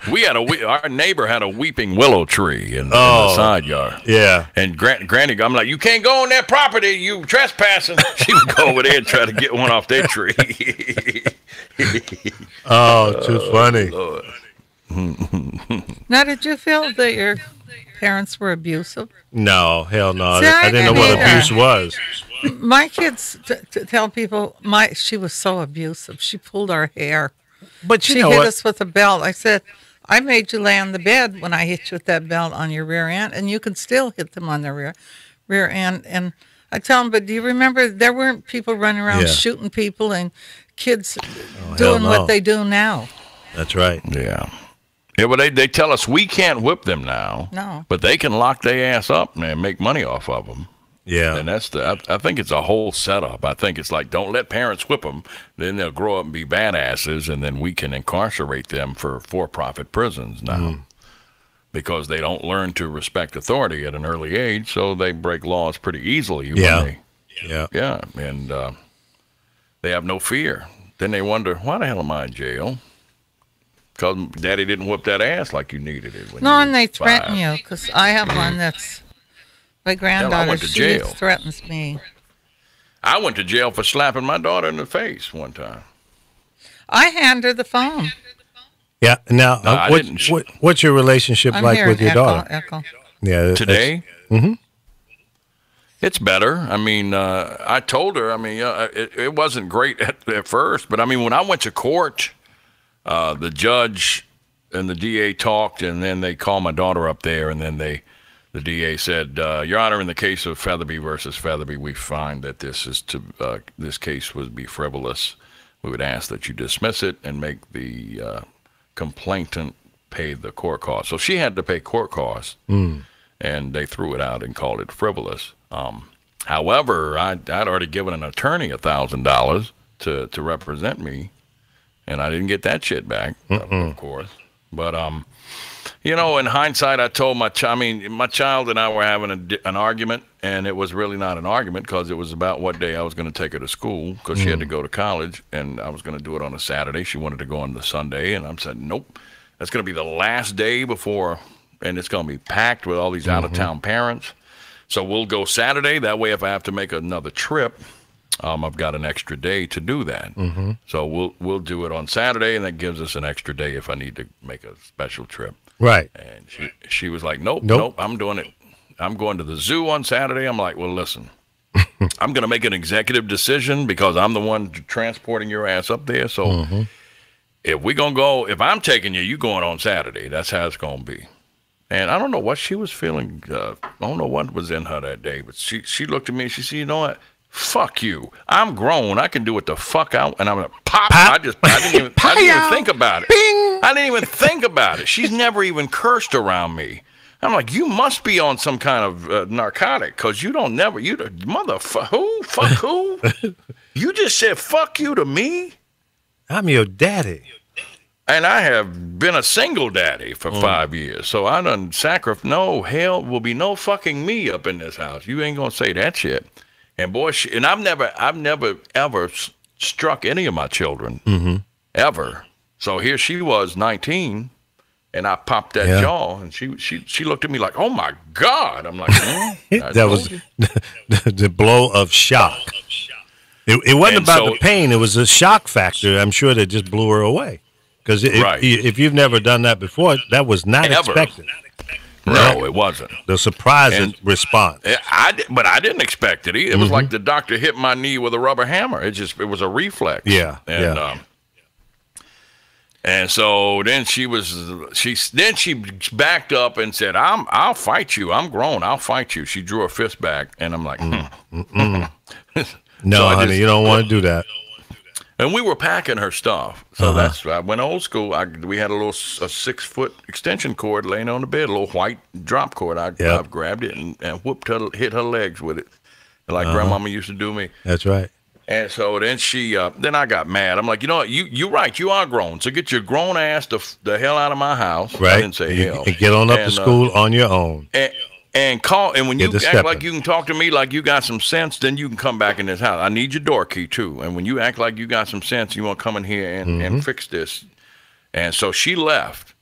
S4: We had our neighbor had a weeping willow tree in the
S2: Oh.
S4: side yard.
S2: Yeah,
S4: And Granny, I'm like, you can't go on that property. You trespassing. She would go over there and try to get one off their tree.
S2: oh, too funny.
S4: Lord.
S1: Now, did you feel that your parents were abusive?
S2: No, hell no.
S1: See,
S2: I didn't know what
S1: either.
S2: abuse was.
S1: My kids tell people she was so abusive. She pulled our hair.
S2: But you
S1: She
S2: know
S1: hit
S2: what?
S1: us with a belt. I said, I made you lay on the bed when I hit you with that belt on your rear end, and you can still hit them on their rear end. And I tell them, but do you remember there weren't people running around
S2: Yeah.
S1: shooting people and kids
S2: hell
S1: doing
S2: no.
S1: what they do now?
S2: That's right.
S4: Yeah. Yeah, but they tell us we can't whip them now.
S1: No.
S4: But they can lock their ass up and make money off of them.
S2: Yeah.
S4: And that's I think it's a whole setup. I think it's like, don't let parents whip them. Then they'll grow up and be badasses, and then we can incarcerate them for-profit prisons now. Because they don't learn to respect authority at an early age, so they break laws pretty easily. when
S2: Yeah.
S4: they-
S2: Yeah.
S4: yeah, and they have no fear. Then they wonder, why the hell am I in jail? Because Daddy didn't whip that ass like you needed it. When
S1: No,
S4: you were
S1: and they threaten
S4: 5.
S1: you because I have one that's my granddaughter.
S4: went to
S1: She
S4: jail.
S1: threatens me.
S4: I went to jail for slapping my daughter in the face one time.
S1: I hand her the phone.
S2: Yeah. Now,
S4: No, I didn't.
S2: what's your relationship
S1: I'm
S2: like
S1: hearing
S2: with your daughter?
S1: echo.
S2: Yeah. that's-
S4: Today, it's better. I mean, I told her. I mean, it wasn't great at first, but I mean, when I went to court, the judge and the DA talked, and then they called my daughter up there, and then the DA said, "Your Honor, in the case of Featherby versus Featherby, we find that this case would be frivolous. We would ask that you dismiss it and make the complainant pay the court costs." So she had to pay court costs, and they threw it out and called it frivolous. However, I'd already given an attorney $1,000 to represent me, and I didn't get that shit back, of course. But you know, in hindsight, I told my child and I were having an argument, and it was really not an argument because it was about what day I was going to take her to school because she had to go to college, and I was going to do it on a Saturday. She wanted to go on the Sunday, and I said, nope, that's going to be the last day before, and it's going to be packed with all these out-of-town parents. So we'll go Saturday. That way, if I have to make another trip, I've got an extra day to do that. So we'll do it on Saturday, and that gives us an extra day if I need to make a special trip.
S2: Right.
S4: And she was like, nope, I'm doing it. I'm going to the zoo on Saturday. I'm like, well, listen, I'm going to make an executive decision because I'm the one transporting your ass up there. So if I'm taking you, you going on Saturday. That's how it's going to be. And I don't know what she was feeling. I don't know what was in her that day, but she looked at me and she said, "You know what? Fuck you. I'm grown. I can do what the fuck I." And I'm like, pop. I didn't even think about it.
S2: Bing.
S4: I didn't even think about it. She's never even cursed around me. I'm like, you must be on some kind of narcotic, because you the motherfucker. Who? Fuck who? You just said fuck you to me?
S2: I'm your daddy.
S4: And I have been a single daddy for 5 years. So I done no, hell will be no fucking me up in this house. You ain't going to say that shit. And boy, and I've never ever struck any of my children, ever. So here she was, 19, and I popped that jaw, and she looked at me like, "Oh my God!" I'm like,
S2: that was the blow of shock. It wasn't about the pain; it was a shock factor. I'm sure that just blew her away. Because if you've never done that before, that was not expected.
S4: No, it wasn't.
S2: The surprise response.
S4: But I didn't expect it either. It was like the doctor hit my knee with a rubber hammer. It was a reflex.
S2: Yeah.
S4: And so then she backed up and said, "I'll fight you. I'm grown. I'll fight you." She drew her fist back, and I'm like,
S2: No, so honey, you don't want to do that.
S4: And we were packing her stuff, so I went old school. We had a 6-foot extension cord laying on the bed, a little white drop cord. I grabbed it and hit her legs with it, like Grandmama used to do me.
S2: That's right.
S4: And so then then I got mad. I'm like, you know what? You're right. You are grown. So get your grown ass the hell out of my house.
S2: Right.
S4: I didn't say hell.
S2: And get on up to school on your own.
S4: And call, and when you act like you can talk to me like you got some sense, then you can come back in this house. I need your door key too. And when you act like you got some sense, you want to come in here and fix this. And so she left,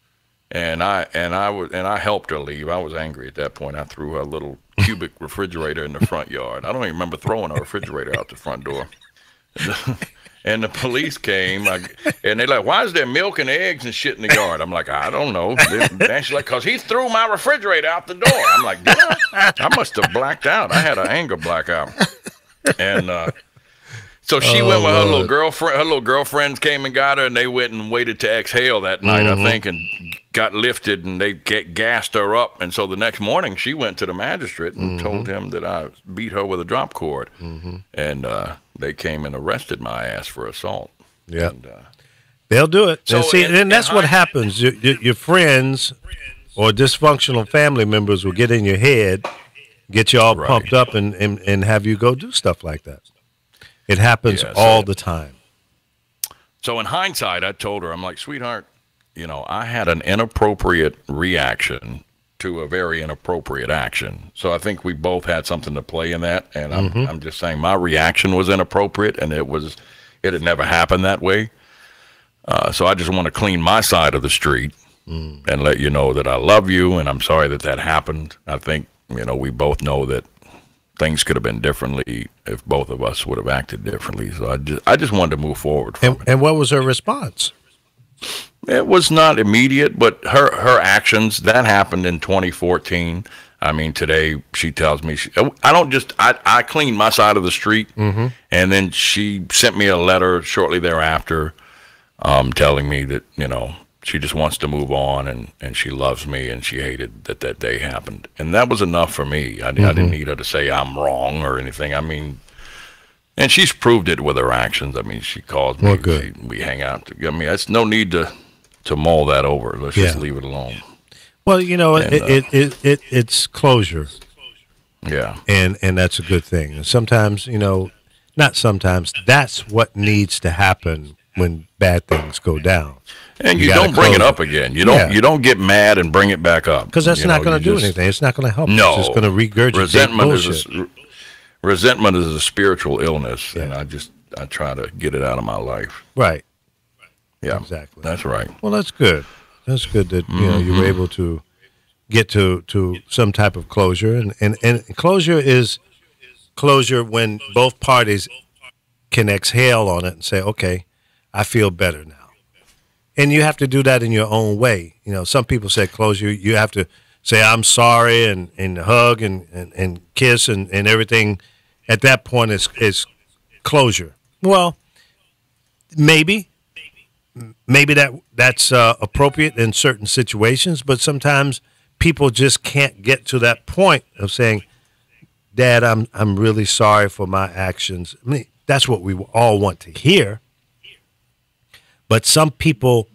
S4: and I helped her leave. I was angry at that point. I threw her little cubic refrigerator in the front yard. I don't even remember throwing a refrigerator out the front door. And the police came, and they're like, "Why is there milk and eggs and shit in the yard?" I'm like, "I don't know." And she's like, "Because he threw my refrigerator out the door." I'm like, "Did I? I must have blacked out. I had an anger blackout." And so she went with her little girlfriend. Her little girlfriends came and got her, and they went and waited to exhale that night, I think, and got lifted, and they gassed her up. And so the next morning, she went to the magistrate and told him that I beat her with a drop cord. And they came and arrested my ass for assault.
S2: Yeah, they'll do it. So, and that's what happens. Your friends or dysfunctional family members will get in your head, get you all pumped up, and have you go do stuff like that. It happens all the time.
S4: So in hindsight, I told her, I'm like, "Sweetheart, I had an inappropriate reaction to a very inappropriate action. So I think we both had something to play in that. And I'm just saying my reaction was inappropriate, and it had never happened that way. So I just want to clean my side of the street and let you know that I love you, and I'm sorry that happened. I think, we both know that things could have been differently if both of us would have acted differently. So I just wanted to move forward from it.
S2: And what was her response?
S4: It was not immediate, but her actions, that happened in 2014. I mean, today she tells me, I clean my side of the street, and then she sent me a letter shortly thereafter telling me that, she just wants to move on, and she loves me, and she hated that day happened. And that was enough for me. I didn't need her to say I'm wrong or anything. I mean, and she's proved it with her actions. I mean, she calls me, we hang out. I mean, it's no need to mull that over. Let's just leave it alone.
S2: Well, it's closure.
S4: Yeah.
S2: And that's a good thing. And sometimes, not sometimes, that's what needs to happen when bad things go down.
S4: And you don't bring it up again. You don't get mad and bring it back up.
S2: Because that's not going to do anything. It's not going to help.
S4: No.
S2: It's just going to regurgitate
S4: resentment is a spiritual illness, and I try to get it out of my life.
S2: Right.
S4: Yeah.
S2: Exactly.
S4: That's right.
S2: Well, that's good. That's good that you were able to get to some type of closure, and closure is closure when both parties can exhale on it and say, "Okay, I feel better now." And you have to do that in your own way. Some people say closure. You have to say, "I'm sorry," and hug and kiss and everything. At that point, is closure. Well, maybe that's appropriate in certain situations, but sometimes people just can't get to that point of saying, Dad, I'm really sorry for my actions. I mean, that's what we all want to hear. But some people,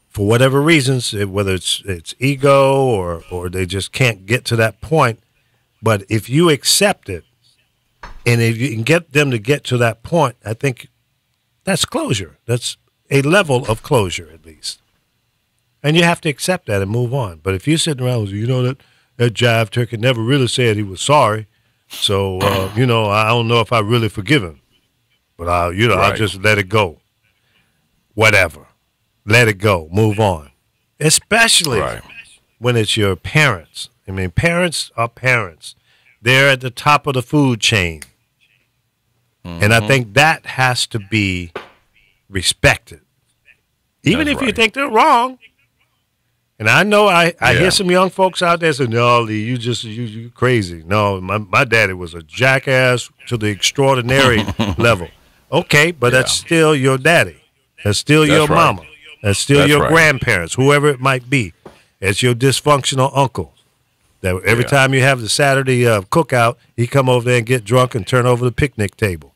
S2: for whatever reasons, whether it's ego or they just can't get to that point. But if you accept it, and if you can get them to get to that point, I think that's closure. That's a level of closure, at least. And you have to accept that and move on. But if you're sitting around with, that jive turkey never really said he was sorry, so, I don't know if I really forgive him. But, I'll just let it go. Whatever. Let it go. Move on. Especially when it's your parents. I mean, parents are parents. They're at the top of the food chain. Mm-hmm. And I think that has to be respected. Even if you think they're wrong. And I know I hear some young folks out there saying, no, Lee, you crazy. No, my daddy was a jackass to the extraordinary level. Okay, but that's still your daddy. That's still your mama. That's still your grandparents, whoever it might be. It's your dysfunctional uncle. That every time you have the Saturday cookout, he come over there and get drunk and turn over the picnic table.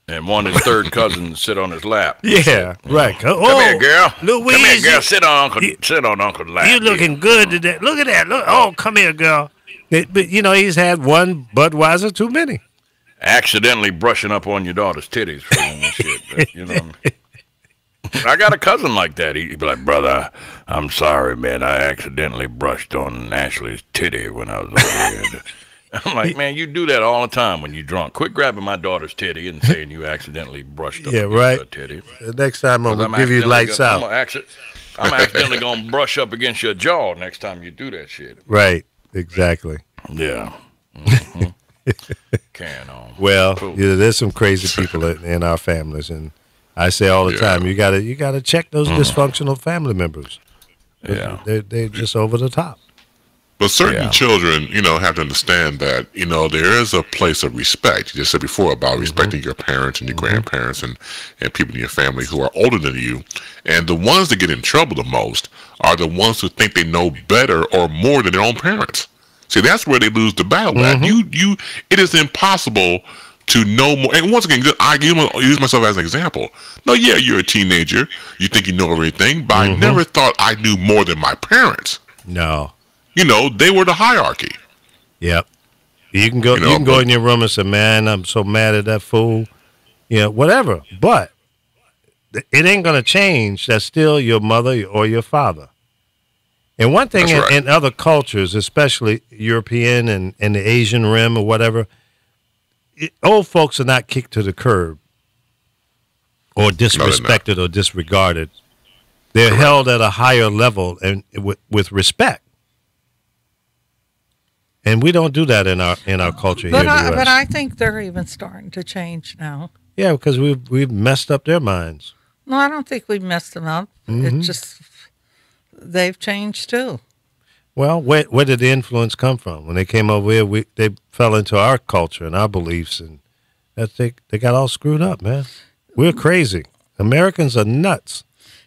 S4: And want his third cousin to sit on his lap.
S2: Yeah, right.
S4: Come here, girl.
S2: Louise,
S4: come here, girl. Sit on Uncle's lap.
S2: You looking good today. Look at that. Look. Oh, come here, girl. But, he's had one Budweiser too many.
S4: Accidentally brushing up on your daughter's titties for all that shit. But, you know what I mean? I got a cousin like that. He'd be like, brother, I'm sorry, man. I accidentally brushed on Ashley's titty when I was over here. I'm like, man, you do that all the time when you're drunk. Quit grabbing my daughter's titty and saying you accidentally brushed up against her titty.
S2: The next time I'm going to give you lights out.
S4: I'm accidentally going to brush up against your jaw next time you do that shit.
S2: Right. Exactly.
S4: Yeah. Mm-hmm. Can on.
S2: Well, there's some crazy people in our families, and I say all the time, you gotta check those dysfunctional family members.
S3: Yeah,
S2: they're just over the top.
S3: But certain children, have to understand that, there is a place of respect. You just said before about respecting your parents and your grandparents and people in your family who are older than you. And the ones that get in trouble the most are the ones who think they know better or more than their own parents. See, that's where they lose the battle at. It is impossible to know more. And once again, I use myself as an example. No, you're a teenager. You think you know everything, but I never thought I knew more than my parents.
S2: No.
S3: They were the hierarchy.
S2: Yep. You can go. You can go in your room and say, "Man, I'm so mad at that fool." Whatever. But it ain't gonna change. That's still your mother or your father. And one thing in other cultures, especially European and the Asian rim or whatever, old folks are not kicked to the curb or disrespected or disregarded. They're held at a higher level and with respect. And we don't do that in our culture here in the US.
S1: But I think they're even starting to change now.
S2: Yeah, because we've messed up their minds.
S1: No, I don't think we've messed them up. It's just they've changed too.
S2: Well, where did the influence come from? When they came over here, they fell into our culture and our beliefs, and they got all screwed up, man. We're crazy. Americans are nuts.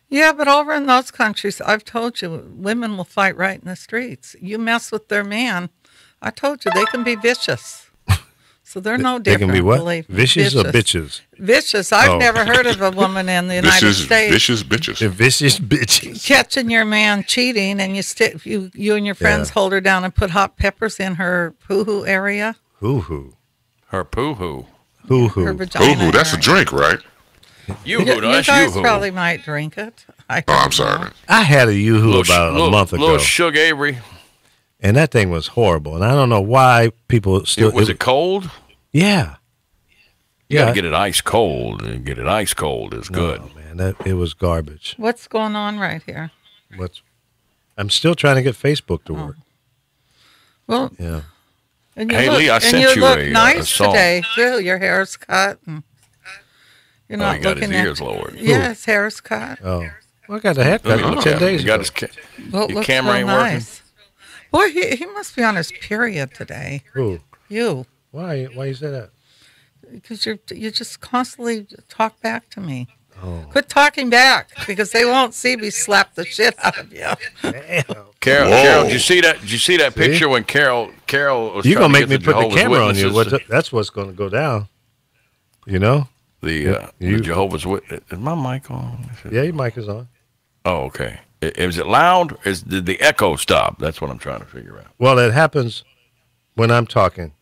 S1: Yeah, but over in those countries, I've told you, women will fight right in the streets. You mess with their man, I told you, they can be vicious. So they're no different.
S2: They can be what? Vicious or bitches?
S1: Vicious. I've never heard of a woman in the United States.
S3: Vicious bitches.
S2: Vicious bitches.
S1: Catching your man cheating, and you and your friends hold her down and put hot peppers in her poo-hoo area.
S2: Hoo-hoo.
S4: Her poo-hoo.
S2: Hoo-hoo.
S1: Her vagina.
S3: Hoo-hoo, that's a drink, right?
S1: You guys probably might drink it.
S3: I'm sorry.
S2: I had a yoo-hoo about a month ago.
S4: Little Sugar Avery.
S2: And that thing was horrible. And I don't know why people still...
S4: Was it cold?
S2: Yeah.
S4: You got to get it ice cold. And get it ice cold is good.
S2: Oh, man, it was garbage.
S1: What's going on right here?
S2: I'm still trying to get Facebook to work.
S1: Well,
S2: yeah.
S1: And
S4: Lee, I sent you
S1: look
S4: a
S1: nice
S4: song
S1: today, too. Your hair's cut. And you're not
S4: he got
S1: looking
S4: his
S1: at...
S4: ears lowered.
S1: Yeah, his hair's cut.
S2: Oh. Well, I got a haircut 10 days ago.
S4: Your camera ain't working?
S1: Boy, he must be on his period today.
S2: Who?
S1: You.
S2: Why you say that?
S1: Because you just constantly talk back to me. Quit talking back because they won't see me slap the shit out of you.
S4: Carol, did you see that? Did you see that picture when Carol was?
S2: You're
S4: trying
S2: gonna
S4: to
S2: make
S4: get
S2: me put the camera on you.
S4: Witnesses
S2: That's what's gonna go down. You know.
S4: The Jehovah's Witness. Is my mic on?
S2: Yeah, your mic is on.
S4: Oh, okay. Is it loud? Did the echo stop? That's what I'm trying to figure out.
S2: Well, it happens when I'm talking.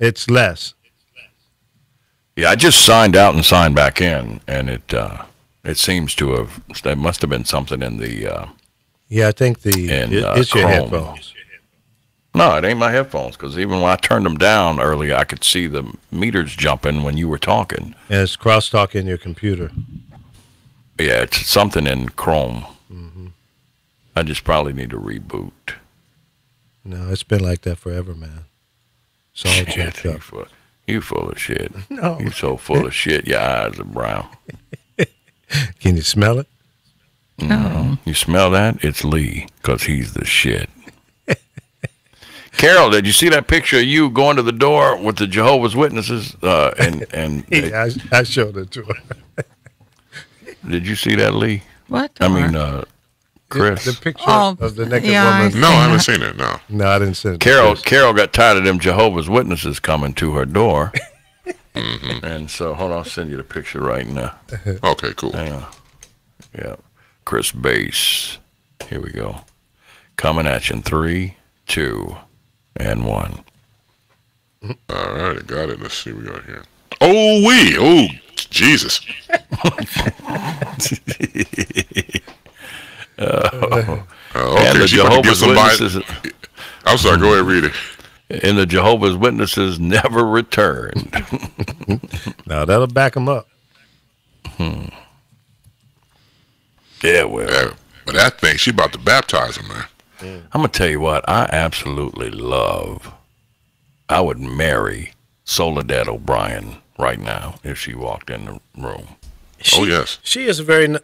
S2: It's less.
S4: Yeah, I just signed out and signed back in, and it seems to have. There must have been something in the.
S2: Yeah, I think it's your
S4: Chrome.
S2: headphones.
S4: No, it ain't my headphones, because even when I turned them down earlier, I could see the meters jumping when you were talking.
S2: And it's crosstalk in your computer.
S4: Yeah, it's something in Chrome. I just probably need to reboot.
S2: No, it's been like that forever, man. It's all jacked up.
S4: You full of shit.
S2: No.
S4: You so full of shit, your eyes are brown.
S2: Can you smell it?
S4: No. You smell that? It's Lee, because he's the shit. Carol, did you see that picture of you going to the door with the Jehovah's Witnesses?
S2: Yeah, I showed it to her.
S4: Did you see that, Lee?
S1: What?
S4: I mean, Chris.
S2: The picture of the naked
S1: yeah,
S2: woman.
S3: No, I haven't seen it. No.
S2: No, I didn't see it.
S4: Carol got tired of them Jehovah's Witnesses coming to her door. And so, hold on, I'll send you the picture right now.
S3: Okay, cool.
S4: Hang on. Yeah. Chris Bass. Here we go. Coming at you in 3, 2, and 1.
S3: All right, I got it. Let's see what we got here. Oh, Jesus. Okay,
S4: And the
S3: she about to give
S4: Jehovah's
S3: somebody.
S4: Witnesses.
S3: I'm sorry, go ahead, read it.
S4: And the Jehovah's Witnesses never returned.
S2: No, that'll back them up.
S4: Yeah, well,
S3: Yeah, but that thing, she about to baptize him, man.
S4: I'm going to tell you what, I absolutely I would marry Soledad O'Brien right now if she walked in the room.
S3: Oh, yes.
S2: She is a very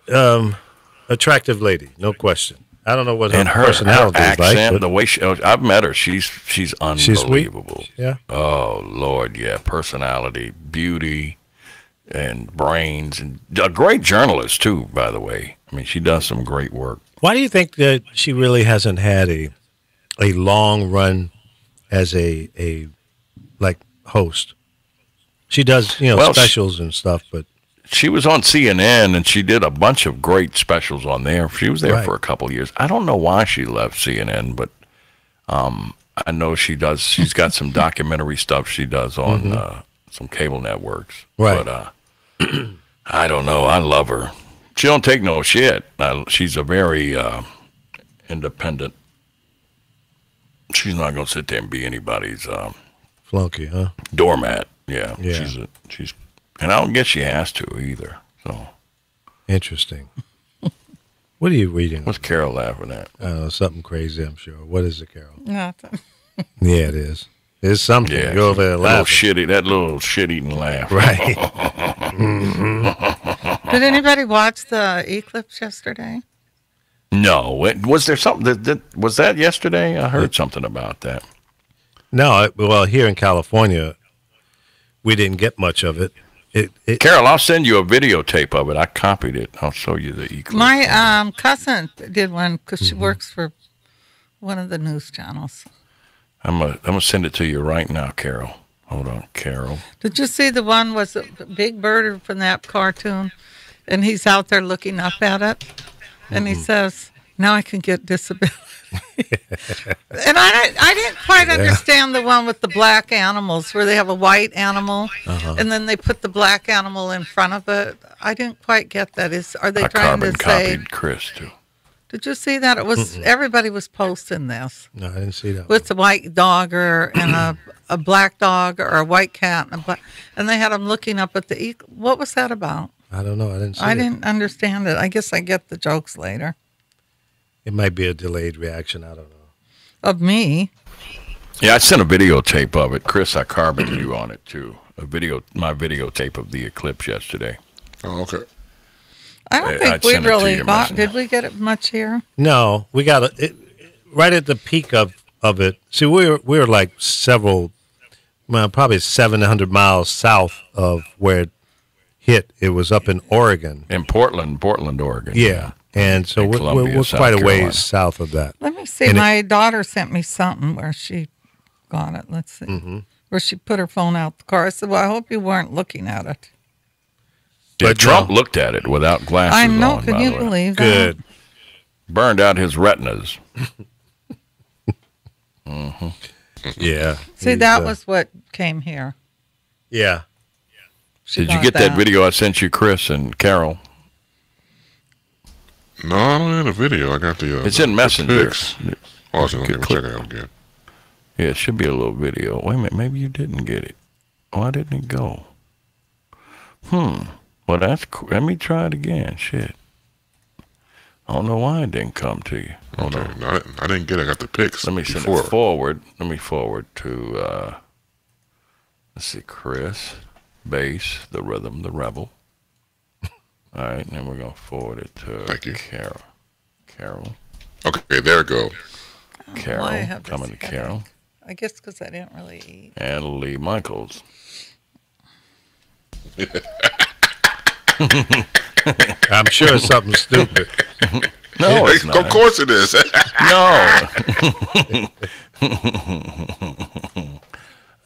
S2: attractive lady, no question. I don't know what her
S4: And her
S2: personality
S4: accent,
S2: is like. But
S4: the way I've met her, she's unbelievable.
S2: Sweet. Yeah.
S4: Oh, Lord, yeah. Personality, beauty, and brains. And a great journalist, too, by the way. I mean, she does some great work.
S2: Why do you think that she really hasn't had a long run as a host? She does, specials and stuff, but
S4: She was on CNN, and she did a bunch of great specials on there. She was there for a couple of years. I don't know why she left CNN, but I know she does. She's got some documentary stuff she does on some cable networks.
S2: Right.
S4: But I don't know. I love her. She don't take no shit. She's a very independent. She's not going to sit there and be anybody's
S2: flunky, huh?
S4: doormat. Yeah.
S2: Yeah.
S4: She's and I don't guess she has to either. So
S2: Interesting. What are you reading?
S4: what's Carol laughing at?
S2: I don't know, something crazy, I'm sure. What is it, Carol?
S1: Nothing.
S2: Yeah, it is. It's something.
S4: Yeah,
S2: Go over there laughing.
S4: that little shit-eating laugh.
S2: Right.
S1: Did anybody watch the eclipse yesterday?
S4: No, was there something was that yesterday? I heard something about that.
S2: No, well, here in California, we didn't get much of it.
S4: Carol, I'll send you a videotape of it. I copied it. I'll show you the eclipse.
S1: My cousin did one because she works for one of the news channels.
S4: I'm gonna send it to you right now, Carol. Hold on, Carol.
S1: Did you see the one was a Big Bird from that cartoon? And he's out there looking up at it. And he says, now I can get disability. And I didn't quite understand the one with the black animals where they have a white animal and then they put the black animal in front of it. I didn't quite get that. Are they
S4: I
S1: trying to say?
S4: copied Chris too.
S1: Did you see that? It was everybody was posting this
S2: No, I didn't see that.
S1: with a white dog and a black dog or a white cat and they had them looking up at the what was that about?
S2: I don't know. I didn't see
S1: I
S2: it.
S1: didn't understand it. I guess I get the jokes later.
S2: It might be a delayed reaction. I don't know.
S1: Of me.
S4: Yeah, I sent a videotape of it. Chris, I carboned you on it too. My videotape of the eclipse yesterday.
S3: Oh, okay.
S1: I don't
S4: I'd
S1: think we
S4: send it to
S1: really
S4: you,
S1: got.
S4: Messenger.
S1: Did we get it much here?
S2: No, we got it right at the peak of it. See, we were like probably 700 miles south of where hit. It was up in Oregon.
S4: In Portland, Oregon.
S2: Yeah. And so
S4: In
S2: we're
S4: Columbia, South
S2: quite a
S4: Carolina.
S2: ways south of that.
S1: Let me see.
S2: And
S1: My daughter sent me something where she got it. Let's see.
S2: Mm-hmm.
S1: Where she put her phone out the car. I said, well, I hope you weren't looking at it.
S4: Yeah,
S2: But
S4: Trump
S2: no.
S4: looked at it without glasses
S1: I know.
S4: on,
S1: Can
S4: by
S1: you
S4: the way.
S1: believe that?
S2: Good.
S4: Burned out his retinas.
S2: Yeah.
S1: See,
S2: He's,
S1: that was what came here.
S2: Yeah.
S1: She
S4: Did you
S1: got
S4: get that video I sent you, Chris and Carol?
S3: No, I don't have the video. I got the.
S4: It's in
S3: the
S4: Messenger.
S3: pics. Oh, so let me check it out again.
S4: Yeah, it should be a little video. Wait a minute, maybe you didn't get it. Why didn't it go? Well, that's cool. Let me try it again. Shit. I don't know why it didn't come to you. Hold
S3: Okay.
S4: on.
S3: No, I didn't get it. I got the pics.
S4: Let me send
S3: before.
S4: it forward. Let me forward to, let's see, Chris, bass, the rhythm, the rebel. All right, and then we're going to forward it to
S3: Thank you.
S4: Carol. Carol.
S3: Okay, there it go.
S4: Carol.
S1: Why I have this
S4: Coming to
S1: headache?
S4: Carol.
S1: I guess because I didn't really eat.
S4: And Lee Michaels.
S2: I'm sure it's something stupid.
S4: No, it's not.
S3: Of course it is.
S4: No.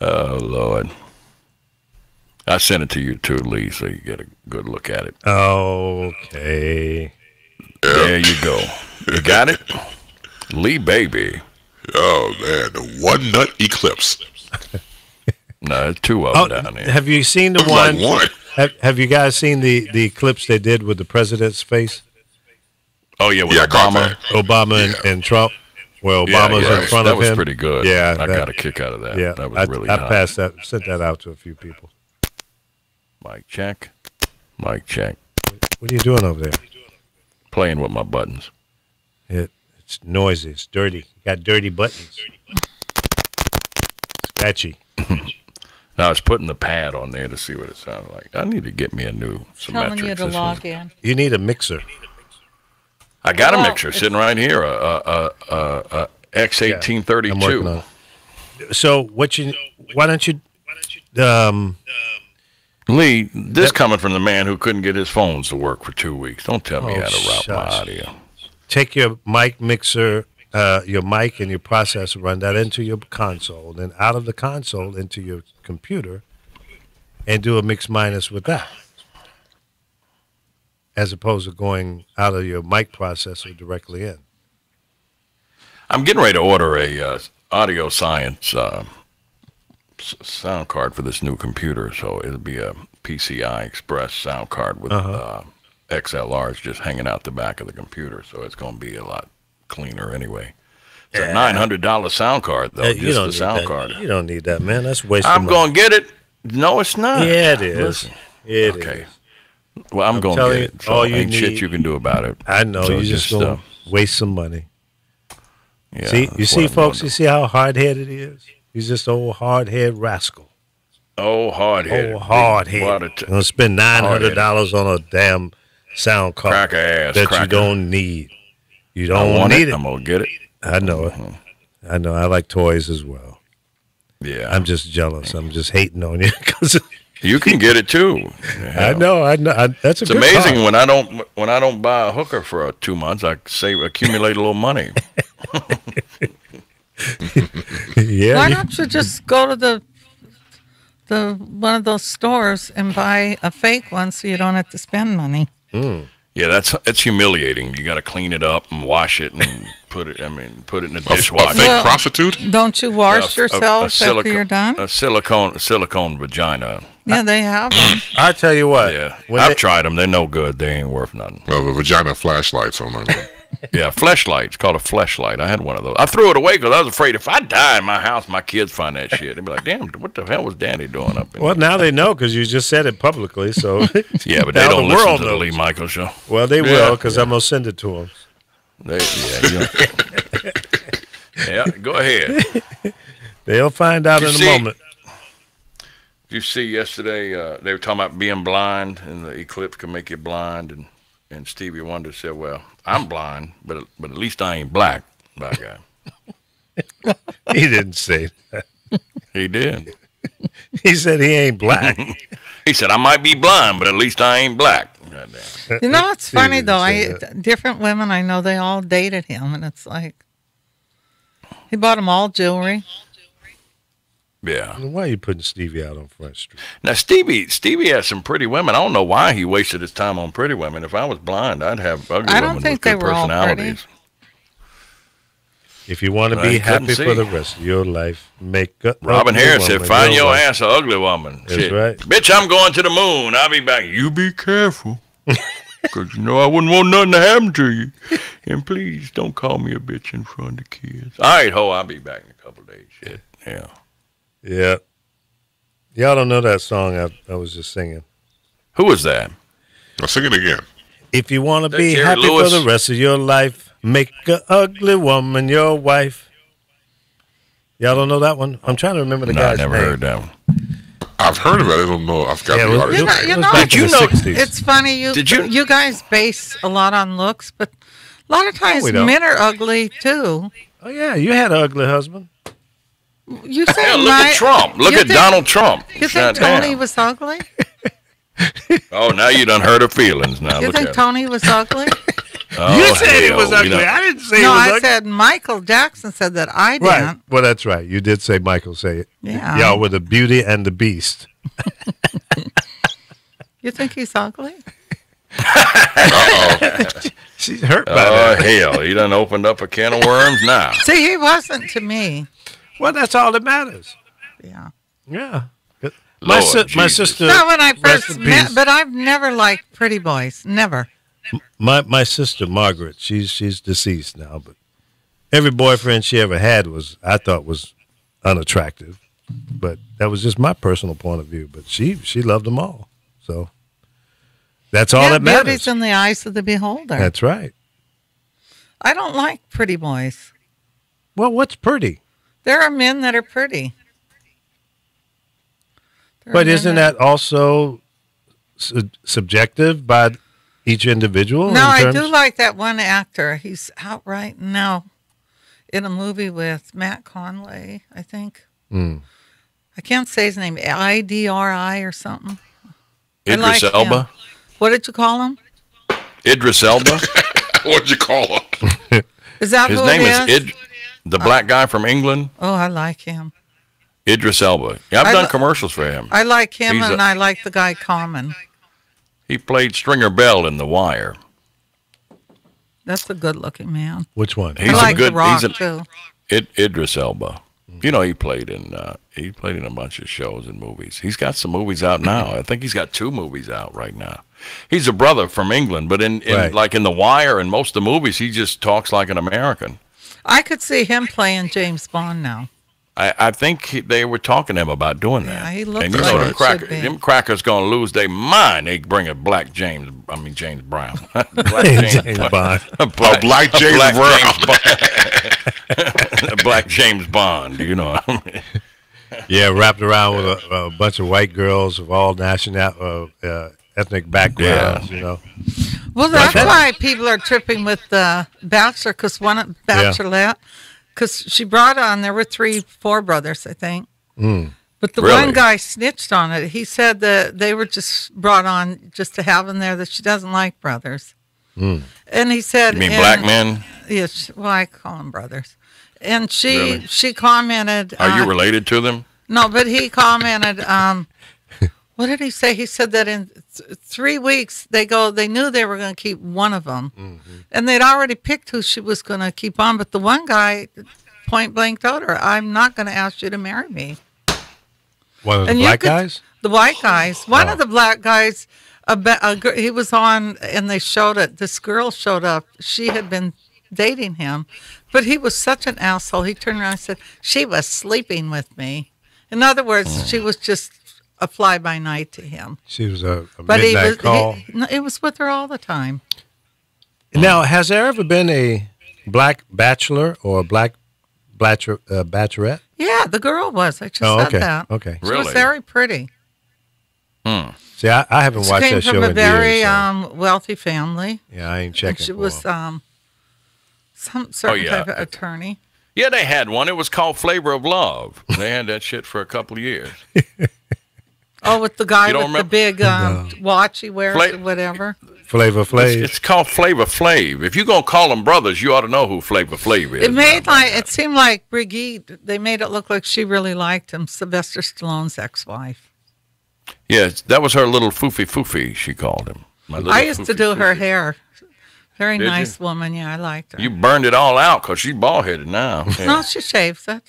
S4: Oh, Lord. I sent it to you too, Lee, so you get a good look at it.
S2: Okay.
S4: There you go. You got it? Lee Baby.
S3: Oh man, the one nut eclipse.
S4: No, there's two of
S2: Oh,
S4: them down there.
S2: have you seen the
S3: Like
S2: one?
S3: one.
S2: Have you guys seen the clips they did with the president's face?
S4: Oh, yeah, with
S3: Yeah, I caught
S4: Obama.
S3: that.
S2: Obama and Trump. Well, Obama's in front
S4: that
S2: of
S4: was
S2: him.
S4: pretty good.
S2: Yeah,
S4: I
S2: that-
S4: got a kick out of that.
S2: Yeah,
S4: That was really
S2: I
S4: nice.
S2: passed that, sent that out to a few people.
S4: Mic check. Mic check.
S2: What are you doing over there?
S4: Playing with my buttons.
S2: It's noisy. It's dirty. You got dirty buttons. Scratchy.
S4: Now I was putting the pad on there to see what it sounded like. I need to get me a new
S1: Telling you
S4: symmetric.
S1: to log in.
S2: You need a mixer.
S4: I got a
S1: Well,
S4: mixer sitting right here. A X1832.
S2: I'm working on it. So why don't you
S4: Lee, this coming from the man who couldn't get his phones to work for 2 weeks. Don't tell me
S2: Oh,
S4: how to route my
S2: shucks.
S4: audio.
S2: take your mic mixer, your mic and your processor, run that into your console, then out of the console into your computer, and do a mix minus with that, as opposed to going out of your mic processor directly in.
S4: I'm getting ready to order a audio science sound card for this new computer, so it'll be a PCI Express sound card with XLRs just hanging out the back of the computer, so it's going to be a lot cleaner anyway. It's a $900 sound card, though,
S2: You
S4: just
S2: don't
S4: the
S2: need
S4: sound
S2: that.
S4: card.
S2: You don't need that, man. That's wasting
S4: I'm
S2: money.
S4: going to get it. No, it's not.
S2: Yeah, it is.
S4: Listen,
S2: It
S4: okay.
S2: is.
S4: Well, I'm going to
S2: telling
S4: get
S2: you,
S4: it. So
S2: all you
S4: ain't shit
S2: need-
S4: you can do about it.
S2: I know.
S4: So
S2: You just going to waste some money.
S4: Yeah,
S2: See, you
S4: that's
S2: see,
S4: what I'm
S2: folks.
S4: gonna
S2: You see how hard-headed he is. He's just an old hard-headed rascal.
S4: do. Oh, hard-headed.
S2: Oh, hard-headed. Gonna spend $900 on a damn sound card
S4: Cracker ass
S2: that
S4: cracker.
S2: you don't need. You
S4: I
S2: don't
S4: want
S2: need it.
S4: I'm going to get it.
S2: I know it. I know. I like toys as well.
S4: Yeah.
S2: I'm just jealous. I'm just hating on you because
S4: You can get it too.
S2: I know. That's a
S4: It's
S2: good
S4: amazing
S2: card.
S4: when I don't buy a hooker for 2 months, I accumulate a little money.
S2: Yeah.
S1: Why don't you just go to the one of those stores and buy a fake one so you don't have to spend money?
S4: Yeah, it's humiliating. You got to clean it up and wash it and put it in the
S3: A
S4: dishwasher.
S3: fake
S1: Well-
S3: prostitute?
S1: Don't you wash yourself after you're done?
S4: A silicone vagina.
S1: Yeah, they have them.
S2: I tell you what.
S4: Yeah,
S2: when
S4: I've
S2: they-
S4: tried them. They're no good. They ain't worth nothing.
S3: Well, a vagina flashlight, so I'm like,
S4: Yeah, fleshlight. It's called a fleshlight. I had one of those. I threw it away because I was afraid if I die in my house, my kids find that shit. They'd be like, "Damn, what the hell was Danny doing up in?"
S2: Well, now they know because you just said it publicly. So
S4: Yeah, but they
S2: now
S4: don't
S2: the
S4: listen
S2: world
S4: to the
S2: knows.
S4: Lee Michaels show.
S2: Well, they will because I'm gonna send it to them.
S4: Yeah, go ahead.
S2: They'll find out
S4: You
S2: in a
S4: see-
S2: moment.
S4: Did you see yesterday? They were talking about being blind, and the eclipse can make you blind. And Stevie Wonder said, "Well, I'm blind, but at least I ain't black." By guy,
S2: He didn't say that.
S4: he did.
S2: He said he ain't black.
S4: He said, I might be blind, but at least I ain't black. Goddamn.
S1: You know, it's funny
S2: didn't
S1: though.
S2: say that.
S1: Different women I know, they all dated him, and it's like he bought them all jewelry.
S4: Yeah.
S2: Why are you putting Stevie out on Front Street?
S4: Now, Stevie has some pretty women. I don't know why he wasted his time on pretty women. If I was blind, I'd have ugly
S1: I don't
S4: women
S1: think
S4: with
S1: they
S4: good
S1: were all
S4: personalities.
S2: If you want to
S4: I
S2: be
S4: couldn't
S2: happy
S4: see.
S2: for the rest of your life, make a
S4: Robin
S2: ugly
S4: Harris said,
S2: woman
S4: find your
S2: wife."
S4: ass an ugly woman.
S2: That's
S4: Shit.
S2: right.
S4: Bitch, I'm going to the moon. I'll be back. You be careful. Because, you know, I wouldn't want nothing to happen to you. And please don't call me a bitch in front of the kids. All right, ho, I'll be back in a couple of days. Shit. Yeah.
S2: Yeah. Y'all don't know that song I was just singing.
S4: Who is that?
S3: I'll sing it again.
S2: If you want to
S4: That
S2: be
S4: Jerry
S2: happy
S4: Lewis?
S2: for the rest of your life, make a ugly woman your wife. Y'all don't know that one? I'm trying to remember the
S4: No, I
S2: guy's
S4: never
S2: name.
S4: heard that one.
S3: I've heard of it. I don't know. I forgot
S2: Yeah,
S3: the
S2: it was-
S3: artist.
S1: You know-
S3: name.
S1: you
S2: It was
S1: know-
S2: back
S4: Did
S2: in
S4: you
S2: the
S4: know-
S2: 60s.
S1: It's funny
S4: Did you-
S1: you guys base a lot on looks, but a lot of times
S2: we don't.
S1: men are ugly too.
S2: Oh, yeah, you had an ugly husband.
S1: You say
S4: Hell, look at Trump. Look
S1: you
S4: at
S1: think-
S4: Donald Trump.
S1: You think
S4: Goddamn.
S1: Tony was ugly?
S4: Oh, now you done hurt her feelings. Now
S1: You
S4: look
S1: think
S4: at
S1: Tony was ugly?
S4: Oh,
S2: You said it
S4: hell,
S2: was
S4: you
S2: ugly.
S4: know.
S2: I didn't say
S1: No,
S2: it was
S1: I
S2: ugly.
S1: said Michael Jackson said that I didn't.
S2: Right. Well, that's right. You did say Michael say it.
S1: Yeah.
S2: Y'all were the beauty and the beast.
S1: You think he's ugly?
S2: She's hurt by
S4: Oh,
S2: that.
S4: hell. He done opened up a can of worms now.
S1: See, he wasn't to me.
S2: Well, that's all that matters.
S1: Yeah.
S2: Yeah.
S4: Lord
S2: My
S4: Jesus.
S2: sister.
S1: Not when I
S2: rest
S1: first
S2: in
S1: met,
S2: peace.
S1: but I've never liked pretty boys. Never.
S2: My sister Margaret, she's deceased now, but every boyfriend she ever had I thought was unattractive. But that was just my personal point of view. But she loved them all. So that's all
S1: Yeah,
S2: that matters.
S1: beauty's in the eyes of the beholder.
S2: That's right.
S1: I don't like pretty boys.
S2: Well, what's pretty?
S1: There are men that are pretty. There are
S2: But
S1: men
S2: isn't that also subjective by each individual?
S1: No,
S2: in
S1: I
S2: terms-
S1: do like that one actor. He's out right now in a movie with Matt Conley, I think.
S2: Hmm.
S1: I can't say his name. IDRI or something. I
S4: Idris
S1: like him.
S4: Elba.
S1: What did you call him?
S4: Idris Elba.
S3: What'd you call him?
S1: Is that
S4: His
S1: who
S4: name
S1: it
S4: is the black guy from England.
S1: Oh, I like him.
S4: Idris Elba. Yeah, I've
S1: I
S4: done
S1: li-
S4: commercials for him.
S1: I like him,
S4: He's
S1: and
S4: a-
S1: I like the guy Common.
S4: He played Stringer Bell in The Wire.
S1: That's a good-looking man.
S2: Which one?
S4: He's
S1: I
S4: a
S1: like
S4: good.
S1: The Rock
S4: he's a,
S1: too.
S4: Idris Elba. You know, he played in a bunch of shows and movies. He's got some movies out now. I think he's got 2 movies out right now. He's a brother from England, but in
S2: Right.
S4: like in The Wire and most of the movies, he just talks like an American.
S1: I could see him playing James Bond now.
S4: I think they were talking to him about doing that.
S1: Yeah, he looks
S4: and you
S1: like
S4: know,
S1: it should be.
S4: them crackers gonna lose their mind. They bring a black James Brown. Black
S2: James Bond.
S3: Black James Brown.
S4: A black James Bond. You know.
S2: Yeah, wrapped around with a bunch of white girls of all ethnic backgrounds.
S4: Yeah.
S2: You know.
S1: Well, that's
S2: that.
S1: why people are tripping with the Bachelor, because one Bachelorette, because she brought on, there were 4 brothers, I think. But the
S4: Really?
S1: one guy snitched on it. He said that they were just brought on just to have them there, that she doesn't like brothers. And he said,
S4: You mean
S1: and-
S4: black men?
S1: Yes, well, I call them brothers. And
S4: Really?
S1: she commented.
S4: Are you related to them?
S1: No, but he commented. What did he say? He said that in 3 weeks they knew they were going to keep one of them, and they'd already picked who she was going to keep on. But the one guy, point blank, told her, "I'm not going to ask you to marry me."
S2: One of the
S1: And you
S2: black
S1: could-
S2: guys.
S1: The white guys. One
S2: Oh.
S1: of the black guys. He was on, and they showed it. This girl showed up. She had been dating him, but he was such an asshole. He turned around and said, "She was sleeping with me." In other words, she was just a fly by night to him.
S2: She was a
S1: But
S2: midnight call.
S1: he was with her all the time.
S2: Now, has there ever been a black bachelor or a black bachelorette?
S1: Yeah, the girl was. I just
S2: Oh,
S1: said
S2: okay.
S1: that.
S2: Okay.
S1: She
S4: Really?
S1: was very pretty.
S2: See, I haven't
S1: She
S2: watched
S1: came
S2: that show
S1: from a
S2: in
S1: very
S2: years. So.
S1: wealthy family.
S2: Yeah, I ain't
S1: And
S2: checking.
S1: she
S2: for
S1: was
S2: them.
S1: some certain
S4: yeah.
S1: type of attorney.
S4: Yeah, they had one. It was called Flavor of Love. They had that shit for a couple of years.
S1: Oh, with the guy
S4: You
S1: with
S4: don't
S1: the big watch he wears
S4: Fla-
S1: or whatever.
S2: Flavor Flav.
S4: It's called Flavor Flav. If you're gonna call them brothers, you ought to know who Flavor Flav is.
S1: It seemed like Brigitte. They made it look like she really liked him. Sylvester Stallone's ex-wife.
S4: Yes, that was her little foofy. She called him.
S1: I used to do her
S4: foofy.
S1: hair. Very
S4: Did
S1: nice
S4: you?
S1: woman. Yeah, I liked her.
S4: You burned it all out because she's bald headed now. Yeah.
S1: No, she shaves it.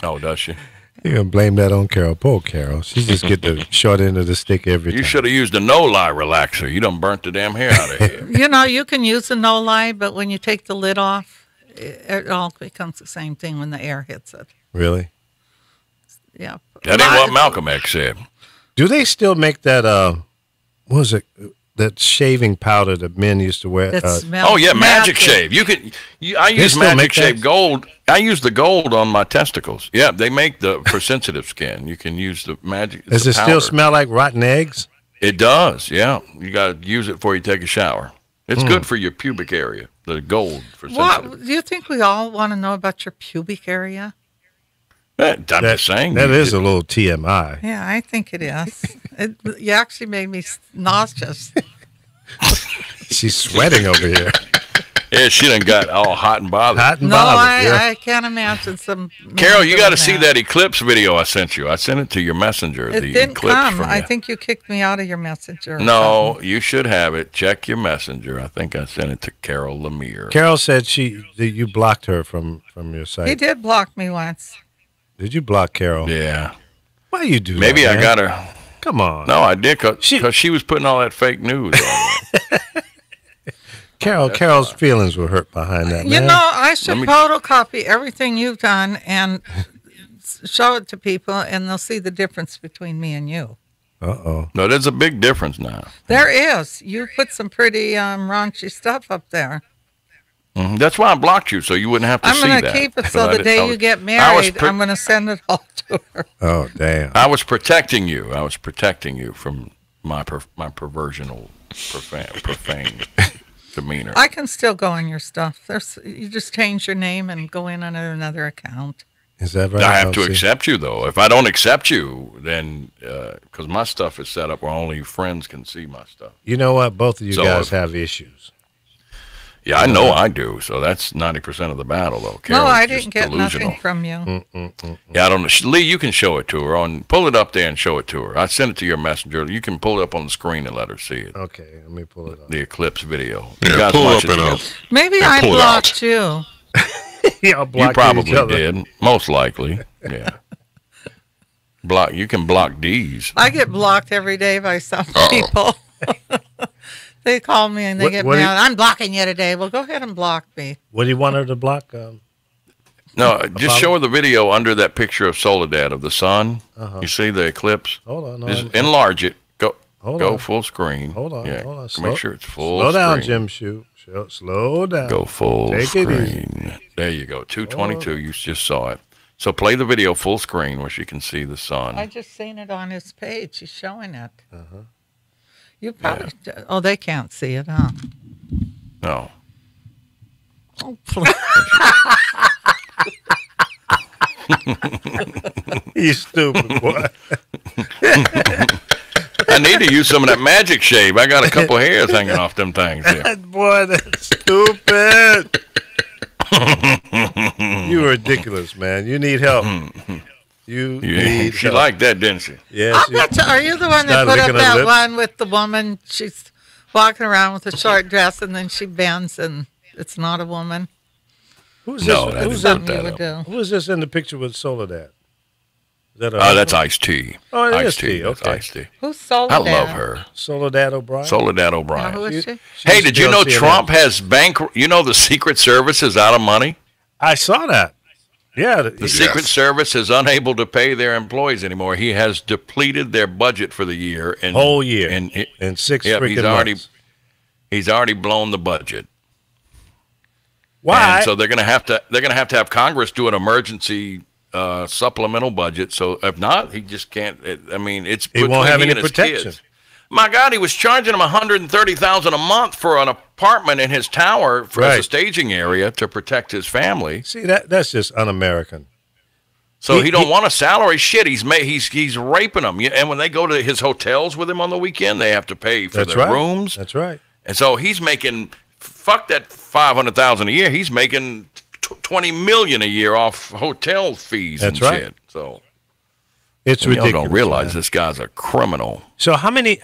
S4: Oh, does she?
S2: You're going to blame that on Carol. Poor Carol. She just get the short end of the stick every time.
S4: You should have used a no-lie relaxer. You done burnt the damn hair out of here.
S1: You know, you can use a no lie, but when you take the lid off, it all becomes the same thing when the air hits it.
S2: Really?
S1: Yeah.
S4: That ain't what Malcolm X said.
S2: Do they still make that, what was it, that shaving powder that men used to wear?
S1: It smells
S4: Oh yeah, Magic
S1: magic.
S4: Shave. I use
S2: still
S4: Magic
S2: make that?
S4: Shave Gold. I use the gold on my testicles. Yeah, they make for sensitive skin. You can use the Magic.
S2: Does
S4: the
S2: it still
S4: powder.
S2: smell like rotten eggs?
S4: It does. Yeah, you got to use it before you take a shower. It's
S2: Hmm.
S4: good for your pubic area. The gold for
S1: What
S4: sensitive.
S1: do you think we all want to know about your pubic area?
S4: I'm just saying.
S2: That is a little TMI.
S1: Yeah, I think it is. You actually made me nauseous.
S2: She's sweating over here.
S4: Yeah, she done got all hot and bothered.
S2: Hot and
S1: No,
S2: bothered. Yeah.
S1: I can't imagine some.
S4: Carol, you got to
S1: doing
S4: see that eclipse video I sent you. I sent it to your messenger.
S1: It
S4: the
S1: didn't
S4: eclipse
S1: come.
S4: from
S1: I
S4: you.
S1: think you kicked me out of your messenger. or
S4: No, you should have it. Check your messenger. I think I sent it to Carol Lemire.
S2: Carol said that you blocked her from your site.
S1: something. He did block me once.
S2: Did you block Carol?
S4: Yeah.
S2: Why you do
S4: Maybe
S2: that,
S4: I
S2: man?
S4: got her.
S2: Come on.
S4: No, I did because
S2: She-
S4: she was putting all that fake news on.
S2: Carol's feelings were hurt behind that,
S1: You
S2: man.
S1: know, I should
S4: Let me-
S1: photocopy everything you've done and show it to people, and they'll see the difference between me and you.
S2: Uh-oh.
S4: No, there's a big difference now.
S1: There is. You put some pretty raunchy stuff up there.
S4: Mhm. That's why I blocked you, so you wouldn't have to
S1: I'm
S4: see
S1: going
S4: that.
S1: to keep it
S4: 'Cause
S1: so
S4: I
S1: the
S4: did-
S1: day
S4: I was-
S1: you get
S4: I was
S1: married,
S4: pre-
S1: I'm going to send it all to her.
S2: Oh, damn.
S4: I was protecting you. I was protecting you from my perversional, profane demeanor.
S1: I can still go on your stuff. You just change your name and go in under another account.
S2: Is that right?
S4: I have to
S2: Elsie?
S4: accept you, though. If I don't accept you, then because my stuff is set up where only friends can see my stuff.
S2: You know what? Both of you
S4: So
S2: guys
S4: if-
S2: have issues.
S4: Yeah, I know I do. So that's 90% of the battle, though.
S1: No,
S4: Carol's
S1: I
S4: just
S1: didn't get
S4: delusional.
S1: nothing from you.
S4: Yeah, I don't know. Lee, you can show it to her. Pull it up there and show it to her. I sent it to your messenger. You can pull it up on the screen and let her see it.
S2: Okay, let me pull it up.
S4: The eclipse video. You
S3: Yeah,
S4: guys
S3: pull
S4: watch
S3: up
S4: it
S3: and
S4: together.
S1: Maybe
S3: Yeah,
S1: I
S3: pull it
S1: blocked
S3: out.
S1: you.
S2: Y'all
S4: You
S2: blocked each
S4: probably
S2: other.
S4: did. Most likely. Yeah. You can block D's.
S1: I get blocked every day by some people. They call me and they
S2: What-
S1: get
S2: what do you-
S1: mad. I'm blocking you today. Well, go ahead and block me.
S2: What do you want her to block?
S4: No, just show her the video under that picture of Soledad of the sun. You see the eclipse?
S2: Hold on.
S4: Just enlarge it.
S2: Hold
S4: Go
S2: on.
S4: full screen.
S2: Hold on.
S4: Yeah.
S2: Hold on.
S4: Make sure it's full
S2: Slow down,
S4: screen.
S2: Jim Shoe. Slow down.
S4: Go full
S2: Take it easy.
S4: screen. There you go. 222. You just saw it. So play the video full screen where she can see the sun.
S1: I just seen it on his page. He's showing it. You probably. Oh, they can't see it, huh?
S4: No.
S1: Oh, please.
S2: You stupid boy.
S4: I need to use some of that magic shave. I got a couple hairs hanging off them things here.
S2: Boy, that's stupid. You're ridiculous, man. You need help. You need
S4: She
S2: help.
S4: liked that, didn't she?
S2: Yes.
S1: I bet you, are you the one that
S2: Started
S1: put up
S2: licking her
S1: that
S2: lips.
S1: one with the woman? She's walking around with a short dress and then she bends and it's not a woman.
S2: Who's
S4: No,
S2: this?
S4: that
S2: Who's
S4: is
S2: that?
S1: Something you would do.
S2: Who is this in the picture with Soledad? Is that
S4: That's Ice-T.
S2: Oh, it is
S4: Ice-T.
S2: T,
S4: That's
S2: okay.
S4: Ice-T.
S1: Who's Soledad?
S4: I love her.
S2: Soledad O'Brien?
S4: Soledad
S1: Now,
S4: O'Brien.
S1: who is she?
S4: Hey, did you
S2: She's
S4: know
S2: still
S4: Trump
S2: CNN.
S4: has you know the Secret Service is out of money?
S2: I saw that. Yeah.
S4: The Secret Service is unable to pay their employees anymore. He has depleted their budget for the year. And,
S2: whole year.
S4: And
S2: in 6
S4: yeah,
S2: freaking months.
S4: he's already blown the budget.
S2: Why?
S4: And so they're going to have to have Congress do an emergency supplemental budget. So if not, he just can't. It's
S2: He won't
S4: between
S2: have any
S4: and his
S2: protection.
S4: kids. My God, he was charging him $130,000 a month for an apartment in his tower as a
S2: Right.
S4: staging area to protect his family.
S2: See, that's just un-American.
S4: So he don't want a salary. Shit, he's raping them. And when they go to his hotels with him on the weekend, they have to pay for their rooms.
S2: That's right.
S4: And so he's making, fuck that $500,000 a year. He's making $20 million a year off hotel fees and shit. So
S2: it's ridiculous.
S4: Y'all don't realize this guy's a criminal.
S2: So how many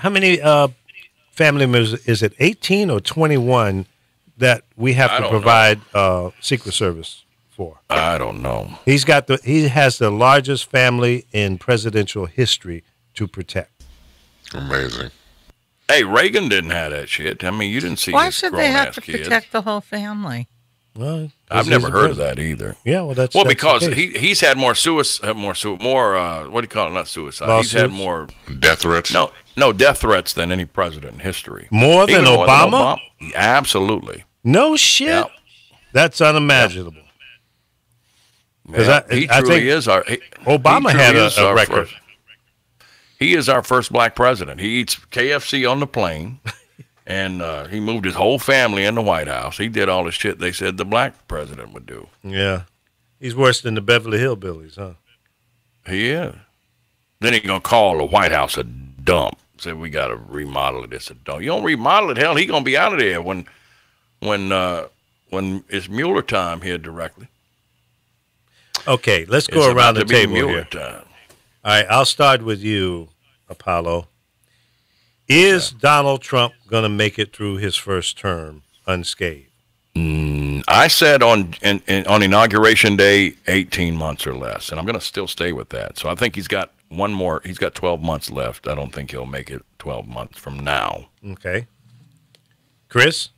S2: family members is it? 18 or 21 that we have to provide Secret Service for?
S4: I don't know.
S2: He has the largest family in presidential history to protect.
S3: Amazing.
S4: Hey, Reagan didn't have that shit. I mean, you didn't see.
S1: Why
S4: his
S1: should they have to
S4: kids.
S1: protect the whole family?
S2: Well,
S4: I've never heard of that either.
S2: Yeah, well, that's
S4: because he's had more suicide, more what do you call it? Not suicide.
S2: Lawsuits?
S3: He's
S4: had more
S3: death threats.
S4: No death threats than any president in history.
S2: More than Obama?
S4: Absolutely.
S2: No shit.
S4: Yep.
S2: That's unimaginable.
S4: Yeah, he truly is our.
S2: Obama had a record.
S4: He is our first black president. He eats KFC on the plane, and he moved his whole family in the White House. He did all the shit they said the black president would do.
S2: Yeah. He's worse than the Beverly Hillbillies, huh?
S4: He is. Then he's going to call the White House a dump. Say, we got to remodel it. It's a dump. You don't remodel it, hell, he's going to be out of there when it's Mueller time here directly.
S2: Okay, let's go around the table here.
S4: Time.
S2: All right, I'll start with you, Apollo. Is Donald Trump going to make it through his first term unscathed?
S4: I said on Inauguration Day, 18 months or less, and I'm going to still stay with that. So I think he's got one more. He's got 12 months left. I don't think he'll make it 12 months from now.
S2: Okay. Chris?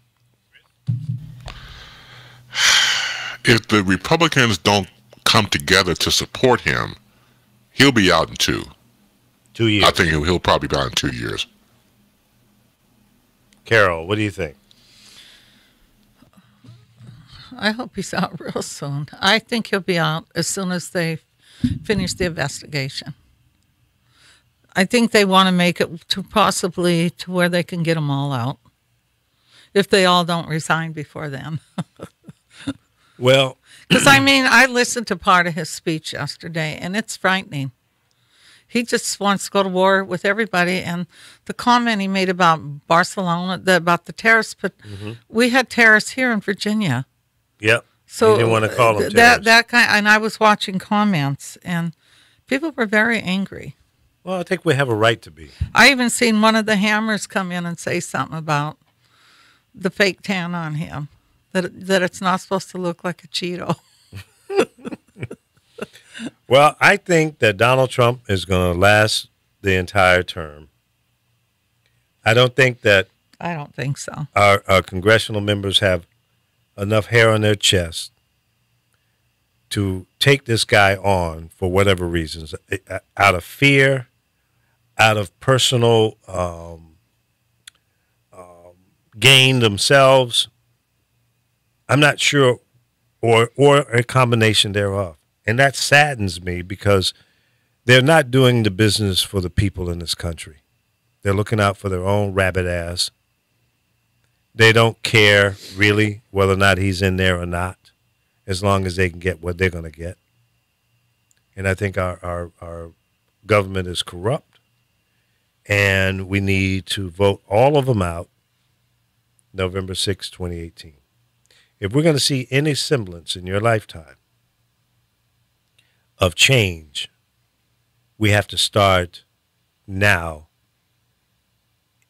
S3: If the Republicans don't come together to support him, he'll be out in 2
S2: years.
S3: I think he'll probably be out in 2 years.
S2: Carol, what do you think?
S1: I hope he's out real soon. I think he'll be out as soon as they finish the investigation. I think they want to make it possibly to where they can get them all out. If they all don't resign before then.
S2: Well,
S1: because I listened to part of his speech yesterday, and it's frightening. He just wants to go to war with everybody. And the comment he made about Barcelona, about the terrorists, but we had terrorists here in Virginia.
S2: Yep.
S1: So
S2: you didn't want to call them terrorists.
S1: That kind, and I was watching comments, and people were very angry.
S2: Well, I think we have a right to be.
S1: I even seen one of the Hammers come in and say something about the fake tan on him, that it's not supposed to look like a Cheeto.
S2: Well, I think that Donald Trump is going to last the entire term. I don't think so. Our congressional members have enough hair on their chest to take this guy on for whatever reasons, out of fear, out of personal gain themselves. I'm not sure, or a combination thereof. And that saddens me because they're not doing the business for the people in this country. They're looking out for their own rabbit ass. They don't care really whether or not he's in there or not, as long as they can get what they're going to get. And I think our government is corrupt, and we need to vote all of them out November 6, 2018. If we're going to see any semblance in your lifetime of change, we have to start now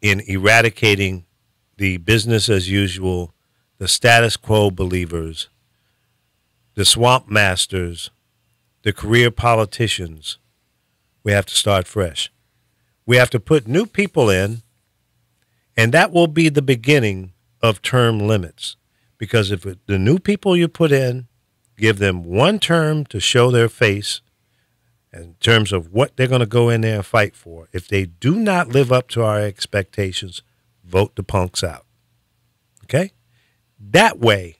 S2: in eradicating the business as usual, the status quo believers, the swamp masters, the career politicians. We have to start fresh. We have to put new people in, and that will be the beginning of term limits. Because if the new people you put in, give them one term to show their face in terms of what they're going to go in there and fight for. If they do not live up to our expectations, vote the punks out. Okay? That way,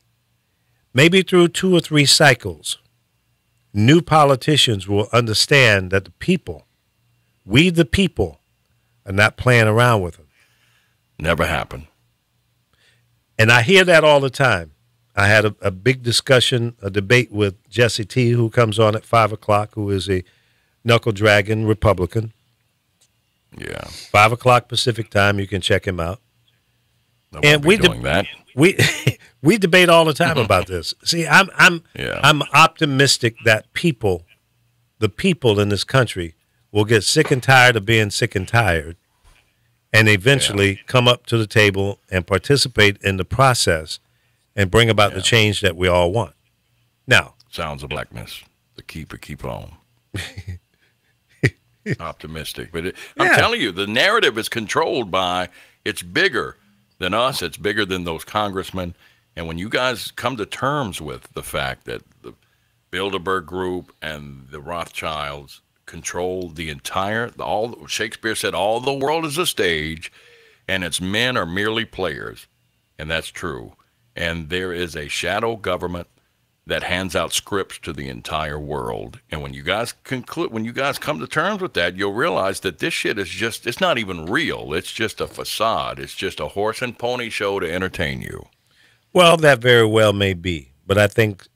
S2: maybe through 2 or 3 cycles, new politicians will understand that the people, we the people, are not playing around with them.
S4: Never happened.
S2: And I hear that all the time. I had a big discussion, a debate with Jesse T, who comes on at 5 o'clock, who is a knuckle dragon Republican.
S4: Yeah.
S2: 5 o'clock Pacific time. You can check him out.
S4: And we doing that.
S2: We debate all the time about this. See, I'm optimistic that the people in this country will get sick and tired of being sick and tired, and eventually come up to the table and participate in the process and bring about the change that we all want. Now,
S4: sounds of blackness. The keep on. Optimistic, but I'm telling you, the narrative is controlled by. It's bigger than us. It's bigger than those congressmen. And when you guys come to terms with the fact that the Bilderberg Group and the Rothschilds control the entire, Shakespeare said, all the world is a stage, and its men are merely players, and that's true. And there is a shadow government that hands out scripts to the entire world. And when you guys come to terms with that, you'll realize that this shit is just, it's not even real. It's just a facade. It's just a horse and pony show to entertain you.
S2: Well, that very well may be, but I think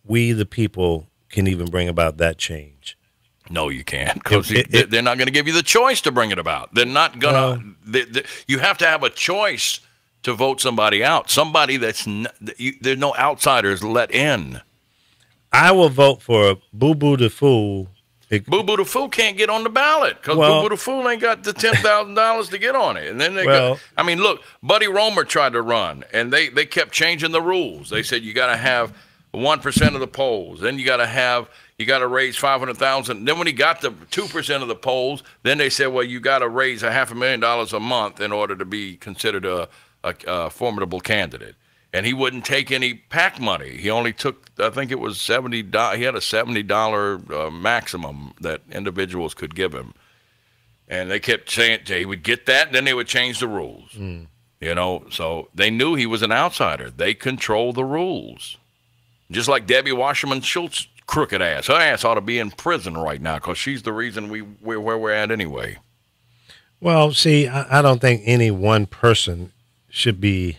S2: we, the people, can even bring about that change.
S4: No, you can't, because they're not going to give you the choice to bring it about. They're not going to. You have to have a choice to vote somebody out. Somebody there's no outsiders let in.
S2: I will vote for Boo Boo the Fool.
S4: Boo Boo the Fool can't get on the ballot because Boo Boo the Fool ain't got the $10,000 to get on it. And then I mean, look, Buddy Romer tried to run, and they kept changing the rules. They said you got to have 1% of the polls. Then you got to raise $500,000. Then when he got to 2% of the polls, then they said, well, you got to raise $500,000 a month in order to be considered a formidable candidate. And he wouldn't take any PAC money. He only took, I think it was $70. He had a $70 maximum that individuals could give him. And they kept saying he would get that, and then they would change the rules. You know, so they knew he was an outsider. They control the rules. Just like Debbie Wasserman Schultz, crooked ass. Her ass ought to be in prison right now because she's the reason we're where we're at anyway.
S2: Well, see, I don't think any one person should be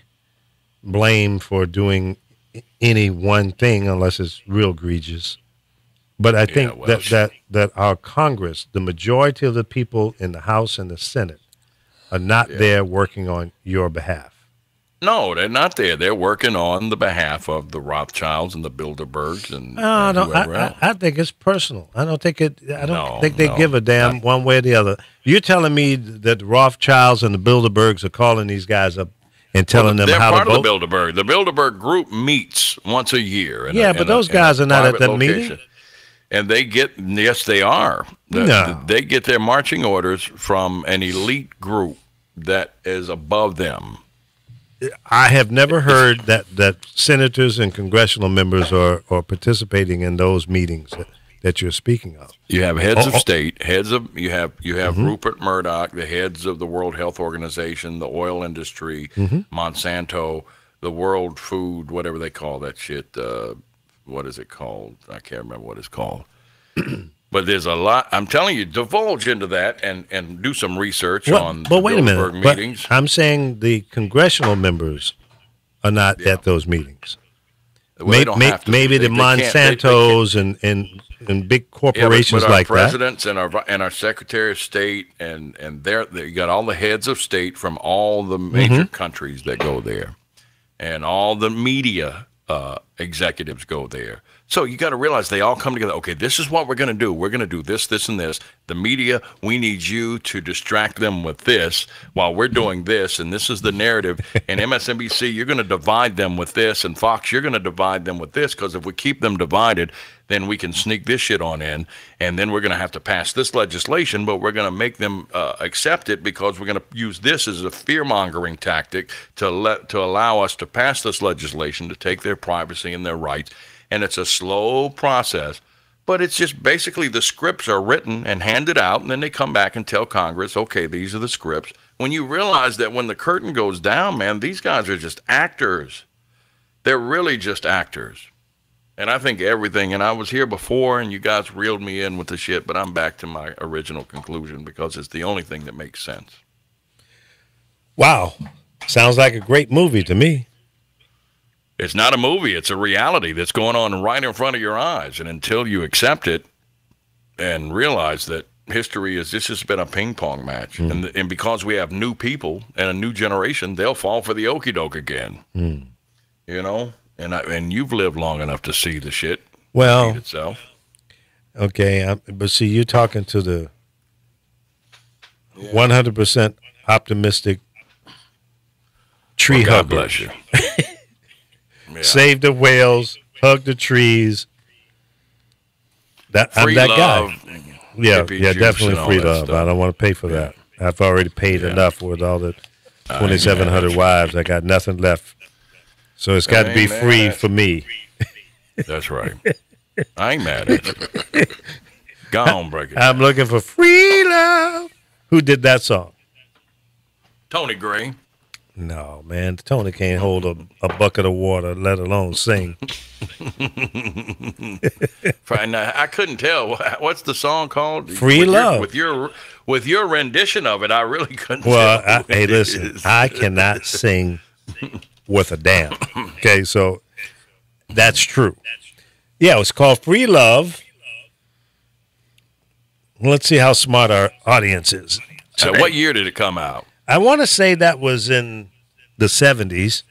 S2: blamed for doing any one thing unless it's real egregious. But I think that our Congress, the majority of the people in the House and the Senate, are not there working on your behalf.
S4: No, they're not there. They're working on the behalf of the Rothschilds and the Bilderbergs and whoever else.
S2: I think it's personal. I don't think they give a damn one way or the other. You're telling me that the Rothschilds and the Bilderbergs are calling these guys up and telling them how to vote?
S4: They're part of the Bilderberg. The Bilderberg group meets once a year.
S2: But those guys are not at that meeting.
S4: And they get, yes, they are. They get their marching orders from an elite group that is above them.
S2: I have never heard that senators and congressional members are participating in those meetings that you're speaking of.
S4: You have heads of state, you have Rupert Murdoch, the heads of the World Health Organization, the oil industry, Monsanto, the World Food, whatever they call that shit. What is it called? I can't remember what it's called. But there's a lot. I'm telling you, divulge into that and do some research on the Bilderberg meetings.
S2: I'm saying the congressional members are not at those meetings.
S4: Well, they don't have to.
S2: Maybe the Monsantos and big corporations like that.
S4: Our presidents and our Secretary of State and you got all the heads of state from all the major countries that go there, and all the media executives go there. So you got to realize they all come together. Okay, this is what we're going to do. We're going to do this, this, and this. The media, we need you to distract them with this while we're doing this, and this is the narrative. And MSNBC, you're going to divide them with this, and Fox, you're going to divide them with this, because if we keep them divided, then we can sneak this shit on in, and then we're going to have to pass this legislation, but we're going to make them accept it because we're going to use this as a fear-mongering tactic to allow us to pass this legislation to take their privacy and their rights. And it's a slow process, but it's just basically the scripts are written and handed out, and then they come back and tell Congress, okay, these are the scripts. When you realize that when the curtain goes down, man, these guys are just actors. They're really just actors. And I think everything, and I was here before, and you guys reeled me in with the shit, but I'm back to my original conclusion because it's the only thing that makes sense.
S2: Wow. Sounds like a great movie to me.
S4: It's not a movie. It's a reality that's going on right in front of your eyes. And until you accept it and realize that history is, this has been a ping pong match. And because we have new people and a new generation, they'll fall for the okie doke again. You know? And you've lived long enough to see the shit
S2: Well,
S4: repeat itself.
S2: okay, but see, you're talking to the 100% optimistic tree
S4: Well, God
S2: hugger.
S4: bless you. Yeah.
S2: Save the whales, hug the trees. I'm
S4: Free
S2: that
S4: love,
S2: guy. Yeah,
S4: hippie
S2: yeah,
S4: juice
S2: definitely
S4: and all
S2: free
S4: that
S2: love.
S4: stuff.
S2: I don't want to pay for that. I've already paid
S4: Yeah.
S2: enough with all the 2,700 wives. I got nothing left. So it's got to be
S4: Ain't
S2: free
S4: that-
S2: for me.
S4: That's right. I ain't mad at you. Go on, break it.
S2: I'm looking for free love. Who did that song?
S4: Tony Gray.
S2: No, man. Tony can't hold a bucket of water, let alone sing.
S4: Now, I couldn't tell. What's the song called?
S2: Free
S4: With
S2: Love.
S4: With your rendition of it, I really couldn't
S2: Well,
S4: tell. who
S2: hey,
S4: it
S2: listen,
S4: is.
S2: I cannot sing worth a damn. Okay, so that's true. Yeah, it's called Free Love. Let's see how smart our audience is.
S4: What year did it come out?
S2: I want to say that was in the 70s.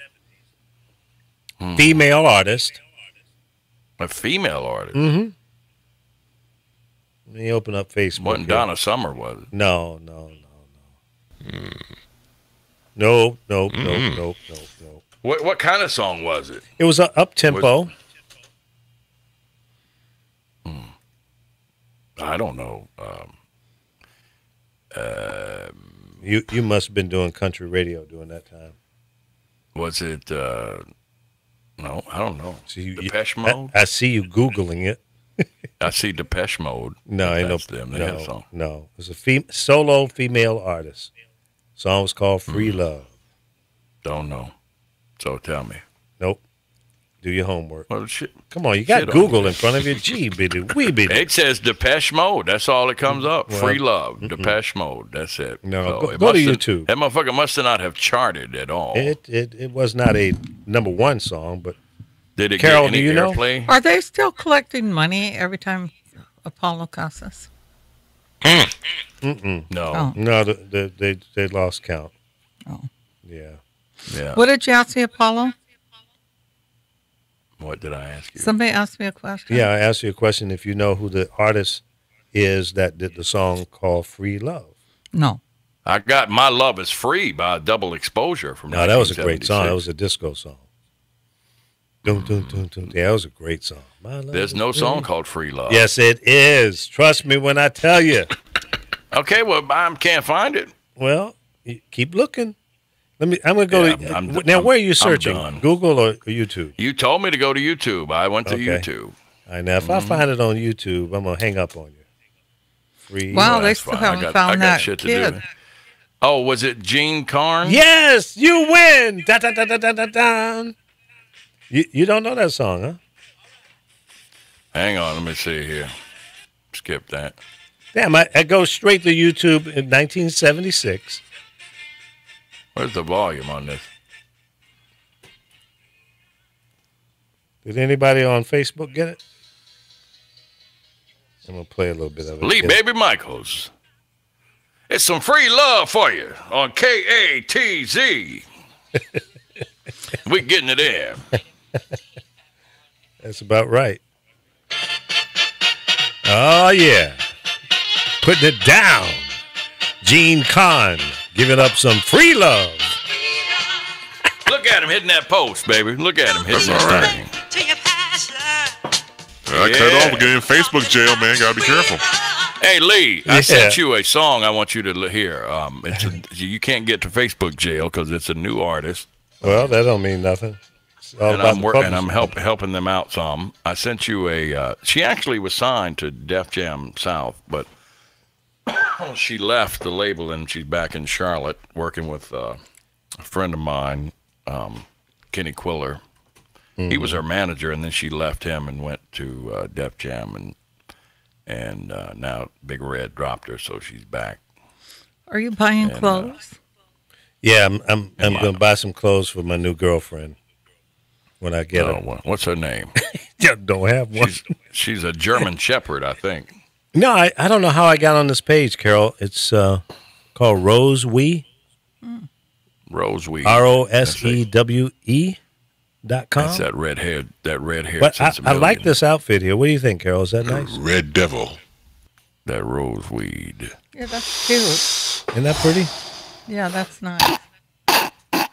S2: Female artist.
S4: A female artist.
S2: Let me open up Facebook.
S4: Wasn't
S2: here.
S4: Donna Summer, was it?
S2: No. Nope.
S4: What kind of song was it?
S2: It was up tempo.
S4: I don't know.
S2: You must have been doing country radio during that time.
S4: Was it? No, I don't know.
S2: See,
S4: Depeche Mode.
S2: I see you Googling it.
S4: I see Depeche Mode.
S2: No, ain't no.
S4: That's them. They had a song.
S2: No. It was a solo female artist. Song was called Free Love.
S4: Don't know. So tell me.
S2: Nope. Do your homework.
S4: Well, shit.
S2: Come on, you got
S4: Shit on
S2: Google
S4: you.
S2: in front of you. Gee, bitty, wee bitty.
S4: It says Depeche Mode. That's all that comes up.
S2: Well,
S4: Free Love. Depeche Mode. That's it.
S2: No,
S4: So it
S2: go to
S4: must've-
S2: YouTube.
S4: That motherfucker must have not have charted at all.
S2: It was not a number one song, but
S4: Did it
S2: Carol,
S4: get any
S2: do you know?
S4: airplay?
S1: Are they still collecting money every time Apollo Casas?
S4: No.
S1: Oh.
S2: no, they lost count.
S1: Oh.
S2: Yeah.
S4: Yeah.
S1: What did you ask me, Apollo?
S4: What did I ask you?
S1: Somebody asked me a question.
S2: Yeah, I asked you a question if you know who the artist is that did the song called Free Love.
S1: No.
S4: I got My Love Is Free by Double Exposure from
S2: No, that was a great song.
S4: 1976.
S2: That was a disco song. Dun, dun, dun, dun. Yeah, that was a great song. My love
S4: There's
S2: is
S4: no
S2: free.
S4: song called Free Love.
S2: Yes, it is. Trust me when I tell you.
S4: Okay, well, I can't find it.
S2: Well, you keep looking. I'm gonna go.
S4: Yeah,
S2: to,
S4: I'm-
S2: now, where are you
S4: I'm
S2: searching?
S4: done.
S2: Google or YouTube?
S4: You told me to go to YouTube. I went to
S2: Okay.
S4: YouTube.
S2: All right, now if I find it on YouTube, I'm gonna hang up on you. Free.
S1: Wow,
S2: Love.
S1: they
S4: That's
S1: still
S4: fine.
S1: haven't
S4: I got
S1: found that
S4: shit to
S1: kid.
S4: do. Oh, was it Gene Carn?
S2: Yes, you win. Da, da, da, da, da, da, da. You don't know that song, huh?
S4: Hang on, let me see here. Skip that.
S2: Damn, I go straight to YouTube in 1976.
S4: Where's the volume on this?
S2: Did anybody on Facebook get it? I'm gonna play a little bit of it.
S4: Lee
S2: Get it.
S4: Baby Michaels. It's some free love for you on KATZ. We getting it in.
S2: That's about right. Oh yeah, putting it down. Gene Kahn giving up some free love.
S4: Look at him hitting that post, baby. Look at him hitting
S3: That's all
S4: that
S3: right.
S4: thing.
S3: I cut
S4: Yeah.
S3: off and get in Facebook jail, man. Gotta be careful.
S4: Hey Lee,
S2: Yeah.
S4: I sent you a song I want you to hear. You can't get to Facebook jail because it's a new artist,
S2: Well, that don't mean nothing. It's all
S4: and
S2: about
S4: I'm
S2: the
S4: working. I'm
S2: publishing.
S4: helping them out some. I sent you a. She actually was signed to Def Jam South, but she left the label and she's back in Charlotte working with a friend of mine, Kenny Quiller. He was her manager, and then she left him and went to Def Jam, and now Big Red dropped her, so she's back.
S1: Are you buying
S4: And,
S1: clothes?
S2: Yeah, I'm gonna buy some clothes for my new girlfriend when I get her.
S4: What's her name?
S2: Don't have one.
S4: She's a German Shepherd, I think.
S2: No, I don't know how I got on this page, Carol. It's called Rosewe.
S4: Rosewe.
S2: ROSEWE.com.
S4: That's that red hair.
S2: But I like this outfit here. What do you think, Carol? Is that nice?
S3: Red Devil.
S4: That roseweed.
S1: Yeah, that's cute.
S2: Isn't that pretty?
S1: Yeah, that's nice.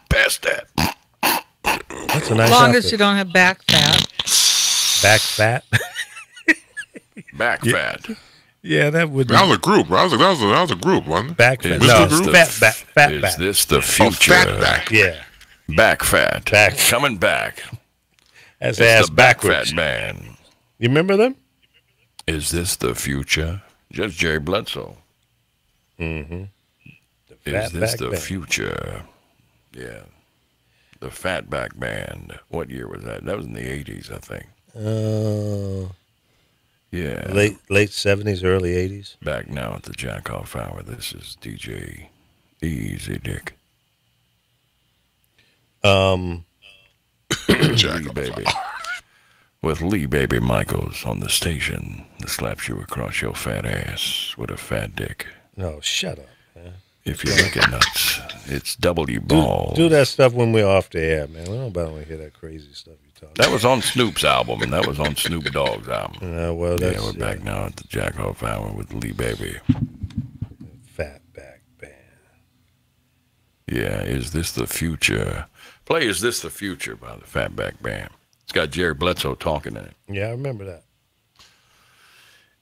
S4: Pass that.
S2: That's a nice
S1: As long
S2: outfit.
S1: as you don't have back fat.
S2: Back fat.
S4: Back fat.
S2: Yeah, that would be
S3: That was a group. That was a group, wasn't it?
S2: back fat.
S4: Is
S2: No,
S4: this the-
S2: fat back. Fat
S4: Is
S2: back.
S4: this the
S3: Oh,
S4: future?
S3: Fatback.
S2: Yeah,
S4: Back fat.
S2: Back.
S4: Coming back.
S2: that's
S4: It's
S2: ass
S4: the back
S2: backwards.
S4: fat man.
S2: You remember them?
S4: Is this the future? Just Jerry Bledsoe.
S2: Mm-hmm.
S4: Is this
S2: Fatback
S4: the
S2: Band.
S4: future? Yeah. The Fatback Band. What year was that? That was in the 80s, I think. Yeah.
S2: Late 70s, early 80s.
S4: Back now at the Jack Off Hour. This is DJ Easy Dick.
S3: Jack.
S4: Lee Baby. With Lee Baby Michaels on the station that slaps you across your fat ass with a fat dick.
S2: No, shut up. Man.
S4: If you like it nuts, it's W Ball.
S2: Do that stuff when we're off the air, man. We don't want to hear that crazy stuff you talk.
S4: That was on Snoop's album, and that was on Snoop Dogg's album.
S2: Well, that's
S4: Yeah, we're back now at the Jack Off Hour with Lee Baby.
S2: Fatback Band.
S4: Yeah, is this the future? Play Is This the Future by the Fatback Band. It's got Jerry Bledsoe talking in it.
S2: Yeah, I remember that.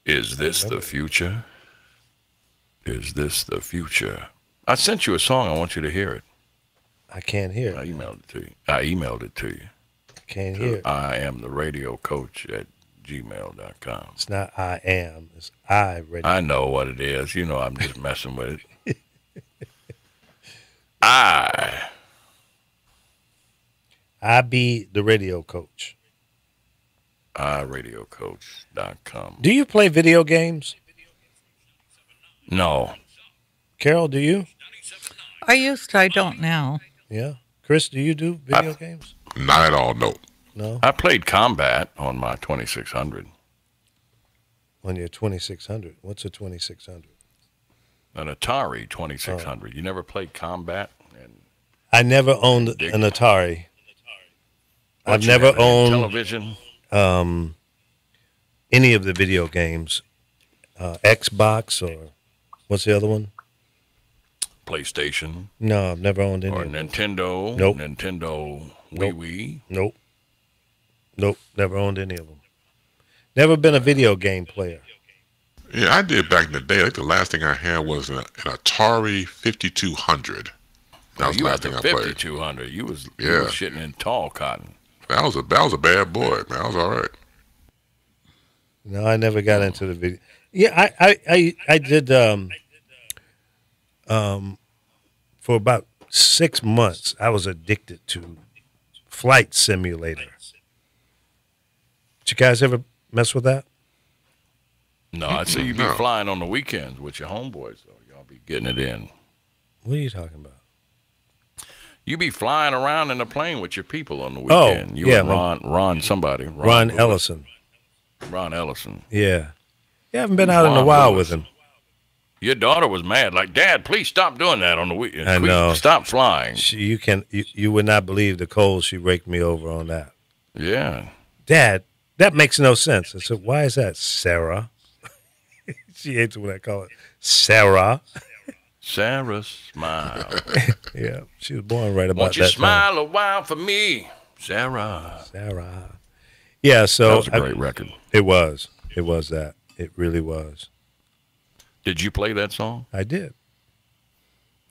S4: Is this the future? Is this the future? I sent you a song. I want you to hear it.
S2: I can't hear
S4: I
S2: it.
S4: emailed it to you. I emailed it to you.
S2: I can't hear it.
S4: I am the radio coach at gmail.com.
S2: It's not I am. It's I ready.
S4: I know what it is. You know I'm just messing with it.
S2: I be the radio coach.
S4: iradiocoach.com.
S2: Do you play video games?
S4: No.
S2: Carol, do you?
S1: I used to. I don't now.
S2: Yeah. Chris, do you do video games?
S3: Not at all, no.
S2: No.
S4: I played Combat on my 2600.
S2: On your 2600. What's a 2600?
S4: An Atari 2600. You never played Combat? And
S2: I never owned an Atari. I've never owned
S4: television.
S2: any of the video games. Xbox or what's the other one?
S4: PlayStation
S2: No, I've never owned any.
S4: or
S2: of them.
S4: Nintendo.
S2: Nope.
S4: Nintendo
S2: Nope.
S4: Wii.
S2: Nope. Nope. Never owned any of them. Never been a video game player.
S3: Yeah, I did back in the day. I think the last thing I had was an Atari 5200. That was the
S4: You had
S3: last
S4: the
S3: thing I played.
S4: 5200. You was
S3: Yeah.
S4: shitting in tall cotton.
S3: That was a bad boy, man. I was all right.
S2: No, I never got into the video. Yeah, I did for about 6 months. I was addicted to Flight Simulator. Did you guys ever mess with that?
S4: No, I'd say you be
S3: No.
S4: flying on the weekends with your homeboys, though. Y'all be getting it in.
S2: What are you talking about?
S4: You be flying around in the plane with your people on the
S2: Oh,
S4: weekend. You
S2: yeah,
S4: and Ron somebody.
S2: Ron Ellison.
S4: Ron Ellison.
S2: Yeah. You haven't been out in a
S4: Ron
S2: while
S4: Lewis.
S2: with him.
S4: Your daughter was mad. Like, Dad, please stop doing that on the weekend.
S2: I
S4: Please
S2: know.
S4: Stop flying.
S2: You would not believe the cold she raked me over on that.
S4: Yeah.
S2: Dad, that makes no sense. I said, why is that, Sarah? She hates it when I call it Sarah.
S4: Sarah, smile.
S2: Yeah, she was born right about
S4: Won't you
S2: that
S4: smile a while for me, Sarah?
S2: time. Sarah. Yeah, so
S4: That was a great record.
S2: It was. It was that. It really was.
S4: Did you play that song?
S2: I did.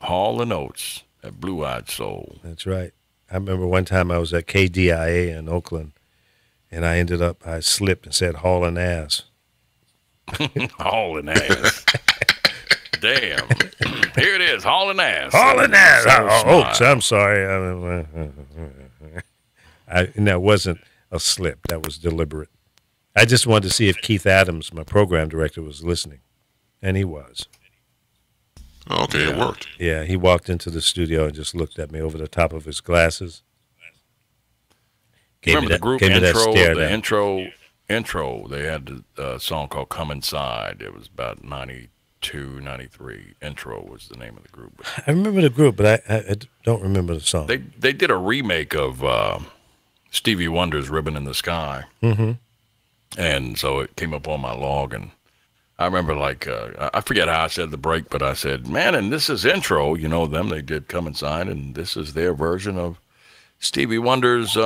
S4: Hall and Oates at Blue Eyed Soul.
S2: That's right. I remember one time I was at KDIA in Oakland, and I slipped and said hauling ass.
S4: Hauling ass. Damn. Here it is, hauling ass.
S2: Hauling ass.
S4: Sarah
S2: Oaks,
S4: Smile.
S2: I'm sorry. And that wasn't a slip. That was deliberate. I just wanted to see if Keith Adams, my program director, was listening. And he was.
S3: Oh, okay, it worked.
S2: Yeah, he walked into the studio and just looked at me over the top of his glasses.
S4: Remember the group
S2: gave me that
S4: intro?
S2: stare
S4: The
S2: down.
S4: intro. They had the song called "Come Inside." It was about 92, 93. Intro was the name of the group.
S2: I remember the group, but I don't remember the song.
S4: They did a remake of Stevie Wonder's "Ribbon in the Sky," and so it came up on my log, and I remember I forget how I said the break, but I said, "Man, and this is intro." You know them? They did "Come Inside," and this is their version of Stevie Wonder's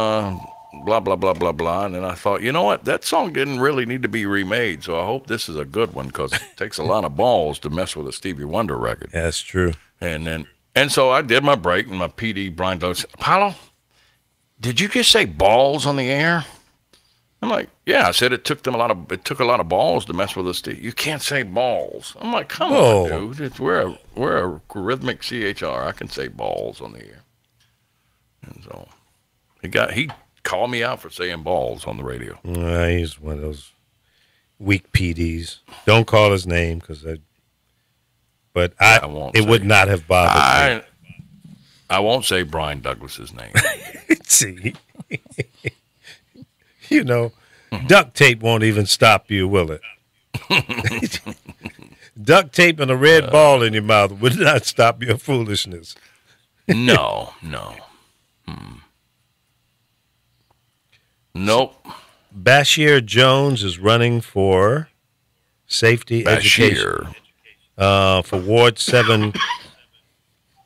S4: blah blah blah blah blah. And then I thought, you know what? That song didn't really need to be remade, so I hope this is a good one because it takes a lot of balls to mess with a Stevie Wonder record.
S2: That's true.
S4: And so I did my break, and my PD Brian Douglas said, "Apollo, did you just say balls on the air?" I'm like, "Yeah." I said it took a lot of balls to mess with us. You can't say balls. I'm like, "Come on, dude. We're a rhythmic CHR. I can say balls on the air." And so he called me out for saying balls on the radio.
S2: He's one of those weak PDs. Don't call his name but it would not have bothered me.
S4: I won't say Brian Douglas's name.
S2: See, you know, duct tape won't even stop you, will it? Duct tape and a red ball in your mouth would not stop your foolishness.
S4: No. Nope.
S2: Bashir Jones is running for safety education. For Ward 7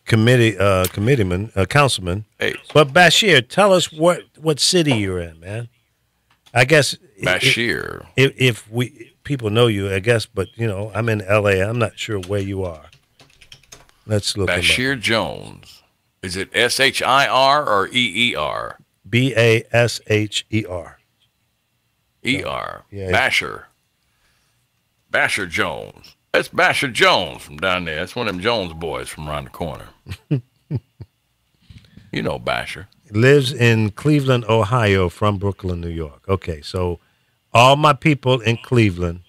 S2: councilman.
S4: Hey.
S2: But Bashir, tell us what city you're in, man. I guess
S4: Bashir.
S2: If people know you, I guess, but you know, I'm in LA. I'm not sure where you are. Let's look.
S4: Bashir Jones. Is it SHIR or EER?
S2: BASHER.
S4: ER.
S2: Yeah.
S4: Basher Jones. That's Basher Jones from down there. That's one of them Jones boys from around the corner. You know Basher.
S2: Lives in Cleveland, Ohio, from Brooklyn, New York. Okay, so all my people in Cleveland,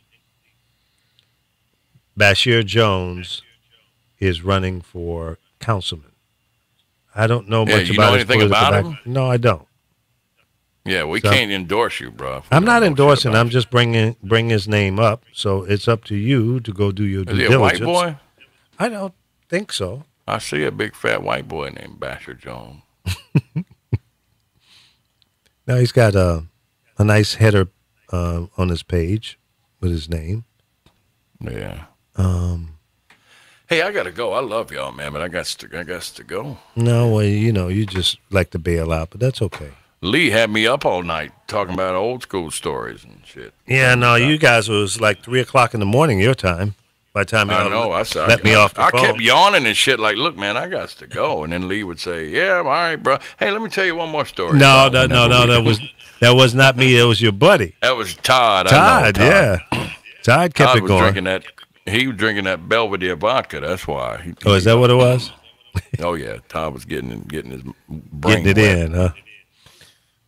S2: Bashir Jones is running for councilman. I don't know much
S4: you
S2: about
S4: know
S2: his
S4: anything
S2: political
S4: about
S2: background. No, I don't.
S4: Yeah, we can't endorse you, bro.
S2: I'm not endorsing. I'm just bring his name up. So it's up to you to go do your due diligence.
S4: Is he a white boy?
S2: I don't think so.
S4: I see a big fat white boy named Basher Jones.
S2: Now he's got a nice header on his page with his name.
S4: Yeah. Hey, I gotta go. I love y'all, man, but I got to go.
S2: No, well, you know, you just like to bail out, but that's okay.
S4: Lee had me up all night talking about old school stories and shit.
S2: Yeah, no, you guys was like 3 o'clock in the morning your time. By the time
S4: I know,
S2: let me off the phone.
S4: I kept yawning and shit. Like, look, man, I got to go. And then Lee would say, "Yeah, all right, bro. Hey, let me tell you one more story."
S2: No, that was not me. It was your buddy.
S4: That was Todd.
S2: Todd. Yeah. Todd kept it going.
S4: He was drinking that Belvedere vodka. That's why.
S2: Is that what it was?
S4: Oh yeah, Todd was getting his brain
S2: getting it
S4: wet.
S2: in, huh?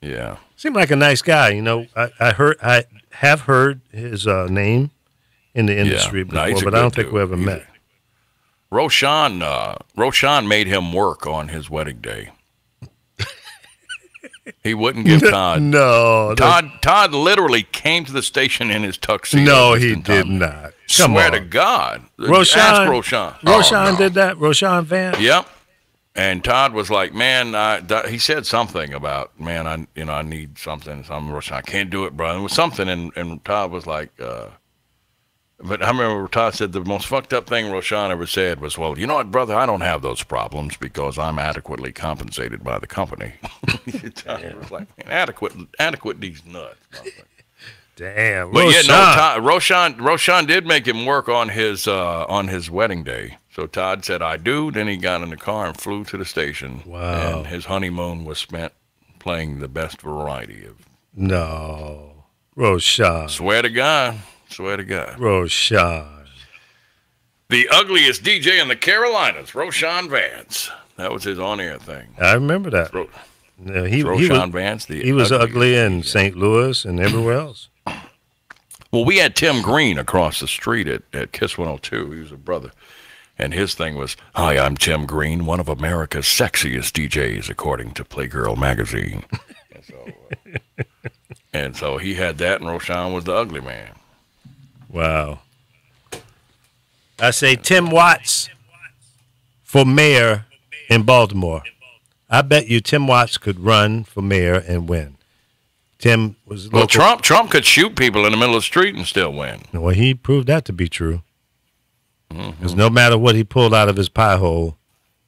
S4: Yeah.
S2: Seemed like a nice guy. You know, I have heard his name in the industry before, but I don't think we ever met.
S4: Roshan made him work on his wedding day. He wouldn't give Todd.
S2: No.
S4: Todd literally came to the station in his tuxedo.
S2: No, he did not.
S4: Swear to God.
S2: Roshan.
S4: Ask Roshan.
S2: Roshan did that? Roshan Vance?
S4: Yep. And Todd was like, "Man," he said something about, "Man, I need something." So I'm Roshan, "I can't do it, bro." It was something, and Todd was like, but I remember Todd said the most fucked up thing Roshan ever said was, "Well, you know what, brother, I don't have those problems because I'm adequately compensated by the company." Todd was like, "Man, adequate these nuts."
S2: Damn.
S4: But Roshan. Roshan did make him work on his wedding day. So Todd said, "I do." Then he got in the car and flew to the station.
S2: Wow.
S4: And his honeymoon was spent playing the best variety of.
S2: No. Roshan.
S4: Swear to God.
S2: Roshan.
S4: The ugliest DJ in the Carolinas, Roshan Vance. That was his on-air thing.
S2: I remember that.
S4: Roshan Vance.
S2: He was ugly in St. Louis and everywhere else.
S4: Well, we had Tim Green across the street at Kiss 102. He was a brother. And his thing was, "Hi, I'm Tim Green, one of America's sexiest DJs, according to Playgirl magazine." And so he had that, and Roshan was the ugly man.
S2: Wow. I say Tim Watts for mayor in Baltimore. I bet you Tim Watts could run for mayor and win. Tim was
S4: Well,
S2: local.
S4: Trump could shoot people in the middle of the street and still win.
S2: Well, he proved that to be true. Because no matter what he pulled out of his pie hole,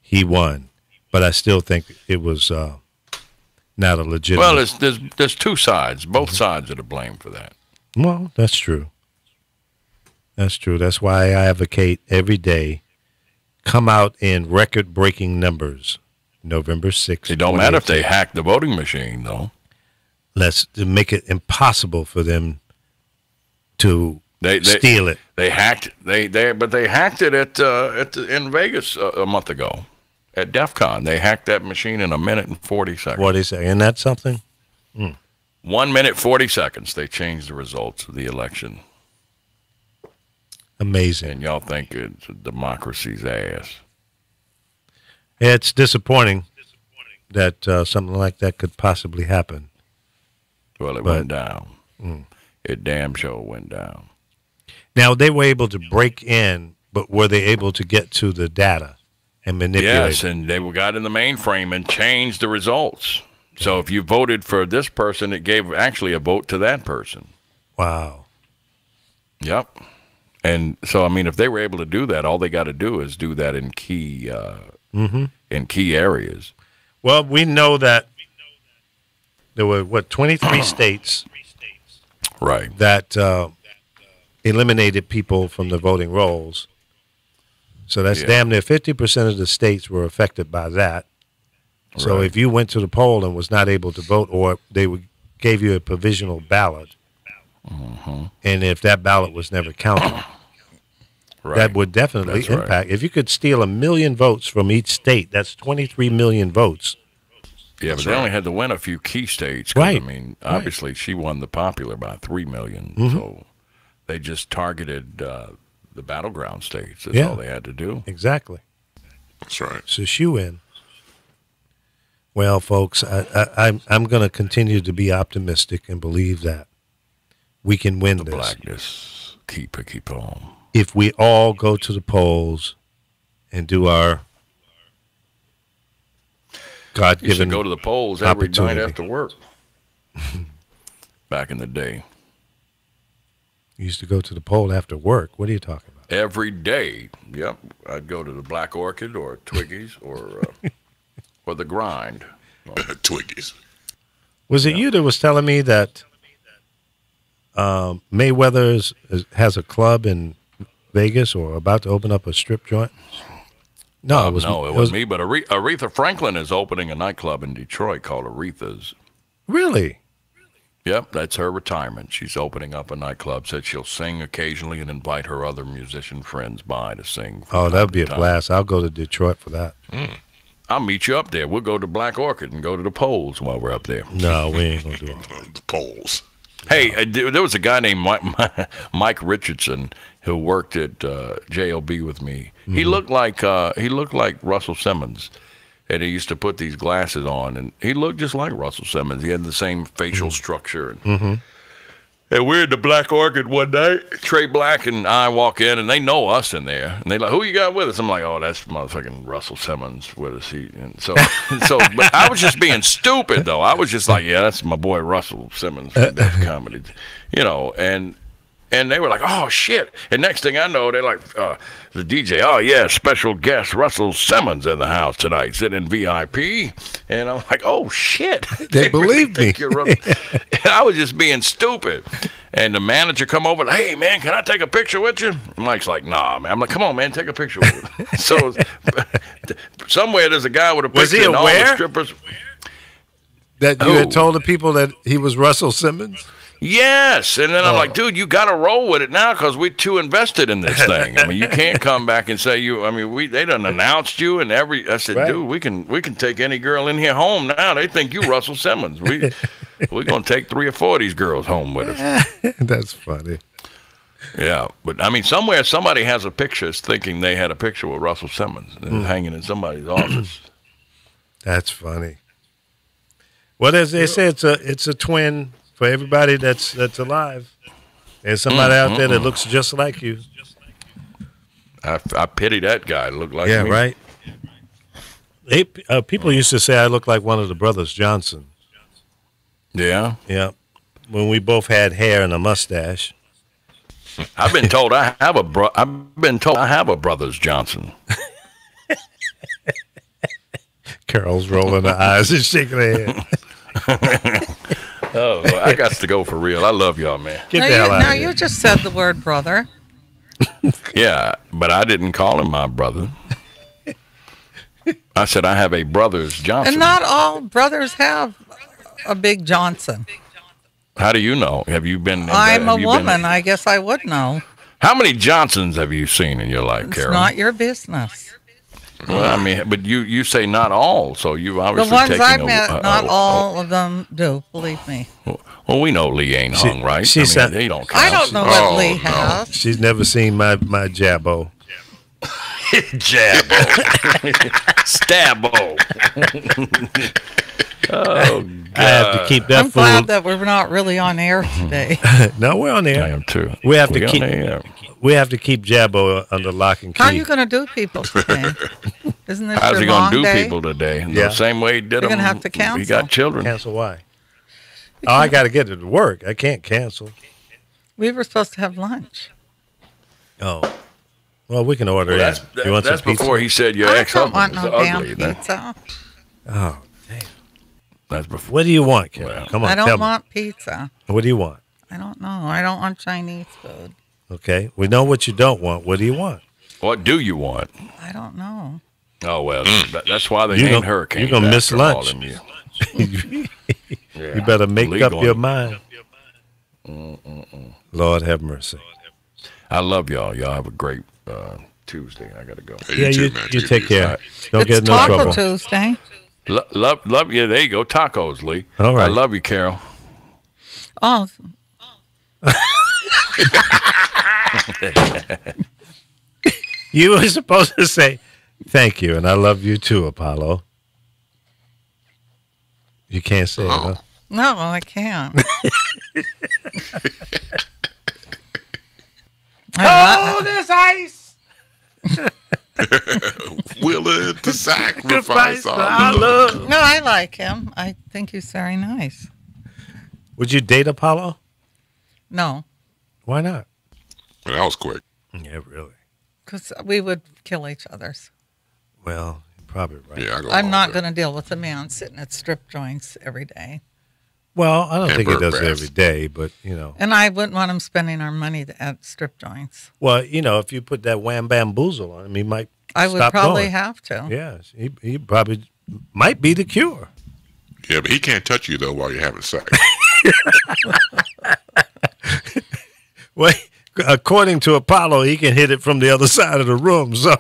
S2: he won. But I still think it was not a legitimate.
S4: Well, there's two sides. Both sides are to blame for that.
S2: Well, that's true. That's true. That's why I advocate every day, come out in record-breaking numbers, November 6th.
S4: It don't matter if they hack the voting machine, though.
S2: Let's make it impossible for them to steal it.
S4: They hacked. But they hacked it in Vegas a month ago at DEF CON. They hacked that machine in 1 minute and 40 seconds.
S2: What they say, and that's something.
S4: 1 minute 40 seconds. They changed the results of the election.
S2: Amazing.
S4: And y'all think it's democracy's ass.
S2: It's disappointing that something like that could possibly happen.
S4: Well, it went down. It damn sure went down.
S2: Now, they were able to break in, but were they able to get to the data and manipulate
S4: Yes,
S2: it?
S4: and they got in the mainframe and changed the results. So if you voted for this person, it gave actually a vote to that person.
S2: Wow.
S4: Yep. And so, I mean, if they were able to do that, all they got to do is do that in key areas.
S2: Well, we know that there were, 23 states
S4: Right.
S2: that eliminated people from the voting rolls. So that's damn near 50% of the states were affected by that. So
S4: Right.
S2: if you went to the poll and was not able to vote, or gave you a provisional ballot, and if that ballot was never counted,
S4: Right.
S2: that would definitely
S4: That's right.
S2: impact. If you could steal 1 million votes from each state, that's 23 million votes.
S4: Yeah, but they only had to win a few key states. 'Cause,
S2: Right.
S4: I mean, obviously, she won the popular by 3 million. So they just targeted the battleground states. That's all they had to do.
S2: Exactly.
S3: That's right.
S2: It's a shoe-in. Well, folks, I'm going to continue to be optimistic and believe that we can win
S4: The
S2: this
S4: blackness keep on.
S2: if we all go to the polls and do our
S4: You should
S2: God-given
S4: go to the polls every night
S2: opportunity.
S4: after work. Back in the day.
S2: You used to go to the poll after work. What are you talking about?
S4: Every day. Yep. I'd go to the Black Orchid or Twiggies or the Grind.
S3: Twiggies.
S2: Was it you that was telling me that Mayweather's has a club in Vegas or about to open up a strip joint? No, it was
S4: me. But Aretha Franklin is opening a nightclub in Detroit called Aretha's.
S2: Really?
S4: Yep, that's her retirement. She's opening up a nightclub. Said she'll sing occasionally and invite her other musician friends by to sing.
S2: Oh, that would be a blast. I'll go to Detroit for that.
S4: I'll meet you up there. We'll go to Black Orchid and go to the polls while we're up there.
S2: No, we ain't going to do it.
S3: The polls.
S4: Hey, there was a guy named Mike Richardson who worked at JOB with me. He looked like Russell Simmons, and he used to put these glasses on, and he looked just like Russell Simmons. He had the same facial structure. And we're at the Black Orchid one night. Trey Black and I walk in, and they know us in there. And they like, who you got with us? I'm like, oh, that's motherfucking Russell Simmons with us. But I was just being stupid, though. I was just like, yeah, that's my boy Russell Simmons from Def Comedy. And they were like, oh, shit. And next thing I know, they're like, the DJ, oh, yeah, special guest Russell Simmons in the house tonight, sitting in VIP. And I'm like, oh, shit.
S2: They believe me.
S4: I was just being stupid. And the manager come over, hey, man, can I take a picture with you? And Mike's like, nah, man. I'm like, come on, man, take a picture with me. So somewhere there's a guy with a picture.
S2: Was he
S4: and all
S2: aware
S4: the strippers.
S2: that you had told the people that he was Russell Simmons?
S4: Yes, and then I'm like, dude, you got to roll with it now because we're too invested in this thing. I mean, you can't come back and say they done announced you and I said,
S2: Right.
S4: dude, we can take any girl in here home now. They think you Russell Simmons. We're gonna take 3 or 4 of these girls home with us.
S2: That's funny.
S4: Yeah, but I mean, somewhere somebody has a picture thinking they had a picture with Russell Simmons and it's hanging in somebody's office.
S2: That's funny. Well, as they say, it's a twin for everybody that's alive. There's somebody out there that looks just like you.
S4: I pity that guy. Look like
S2: Yeah,
S4: me.
S2: right. People used to say I look like one of the brothers Johnson.
S4: Yeah.
S2: Yeah, when we both had hair and a mustache.
S4: I've been told I have a brothers Johnson.
S2: Carol's rolling her eyes and shaking her head.
S4: Oh, I got to go for real. I love y'all, man.
S2: Get the hell out
S1: now
S2: of here.
S1: you just said the word brother.
S4: Yeah, but I didn't call him my brother. I said I have a brothers Johnson.
S1: And not all brothers have a big Johnson.
S4: How do you know? Have you been?
S1: I'm a
S4: have you been-
S1: woman. I guess I would know.
S4: How many Johnsons have you seen in your life,
S1: It's
S4: Carol?
S1: not your business.
S4: Well, I mean, but you say not all, so you
S1: The
S4: obviously
S1: ones
S4: taking
S1: I've met, not all of them do. Believe me.
S4: Well, we know Lee ain't hung, right?
S2: she
S4: I mean,
S2: said-
S4: they don't count.
S1: I don't know what
S3: Oh,
S1: Lee
S3: no.
S1: has.
S2: She's never seen my Jabbo.
S4: Jabbo, Stabbo. Oh God!
S2: I have to keep that
S1: I'm glad
S2: fool.
S1: that we're not really on air today.
S2: No, we're on
S4: I
S2: there.
S4: am too.
S2: We have to
S4: on
S2: keep-
S4: there.
S2: We have to keep Jabbo under lock and key.
S1: How are you going to do people today? Isn't this
S4: How's
S1: your
S4: he
S1: long
S4: gonna do
S1: day?
S4: people today?
S2: Yeah.
S4: The same way he did
S1: You're
S4: them.
S1: gonna have to
S4: He
S1: cancel.
S4: got children.
S2: Cancel why? Oh, I got to get it to work. I can't cancel.
S1: We were supposed to have lunch.
S2: Oh. Well, we can order
S4: Well,
S2: in.
S4: that's
S2: You want
S4: that's
S2: some pizza?
S4: before he said your
S1: I don't
S4: ex-husband
S1: want
S4: was
S1: no
S4: ugly.
S1: damn pizza.
S2: Oh, damn.
S4: That's before.
S2: What do you want, Carol?
S4: Well,
S2: Come on,
S1: I
S2: tell
S1: don't
S2: me.
S1: want pizza.
S2: What do you want?
S1: I don't know. I don't want Chinese food.
S2: Okay. We know what you don't want. What do you want?
S4: What do you want?
S1: I don't know.
S4: Oh well, that's why they
S2: You
S4: named
S2: gon-
S4: hurricanes.
S2: you gonna miss
S4: after all
S2: lunch.
S4: them you. Yeah.
S2: You better make
S4: Lee
S2: up
S4: gonna-
S2: your mind. Lord have mercy.
S4: I love y'all. Y'all have a great Tuesday. I gotta go.
S3: Hey,
S2: Yeah,
S3: too,
S2: you
S3: man.
S2: take
S3: it easy.
S2: care. Don't
S1: It's
S2: get in no
S1: Taco
S2: trouble.
S1: Tuesday.
S4: Love. Yeah, there you go. Tacos, Lee.
S2: All right.
S4: I love you, Carol.
S1: Oh,
S2: You were supposed to say thank you, and I love you too, Apollo. You can't say it, huh?
S1: no, I can't.
S2: there's ice.
S3: Willing to sacrifice
S2: I
S3: our love.
S2: love.
S1: No, I like him. I think he's very nice.
S2: Would you date Apollo?
S1: No,
S2: Why not?
S3: Well, that was quick.
S2: Yeah, really.
S1: because we would kill each other's.
S2: Well, you're probably right.
S3: Yeah, I go
S1: I'm
S3: along
S1: not
S3: with
S1: going to deal with a man sitting at strip joints every day.
S2: Well, I don't
S3: And
S2: think he
S3: bird
S2: does it
S3: baths.
S2: every day, but you know.
S1: And I wouldn't want him spending our money at strip joints.
S2: Well, you know, if you put that wham bam boozle on him, he might.
S1: I would
S2: stop
S1: probably
S2: going.
S1: have to.
S2: Yes, he probably might be the cure.
S3: that. Yeah, but he can't touch you though while you're having sex.
S2: Well, according to Apollo, he can hit it from the other side of the room. So,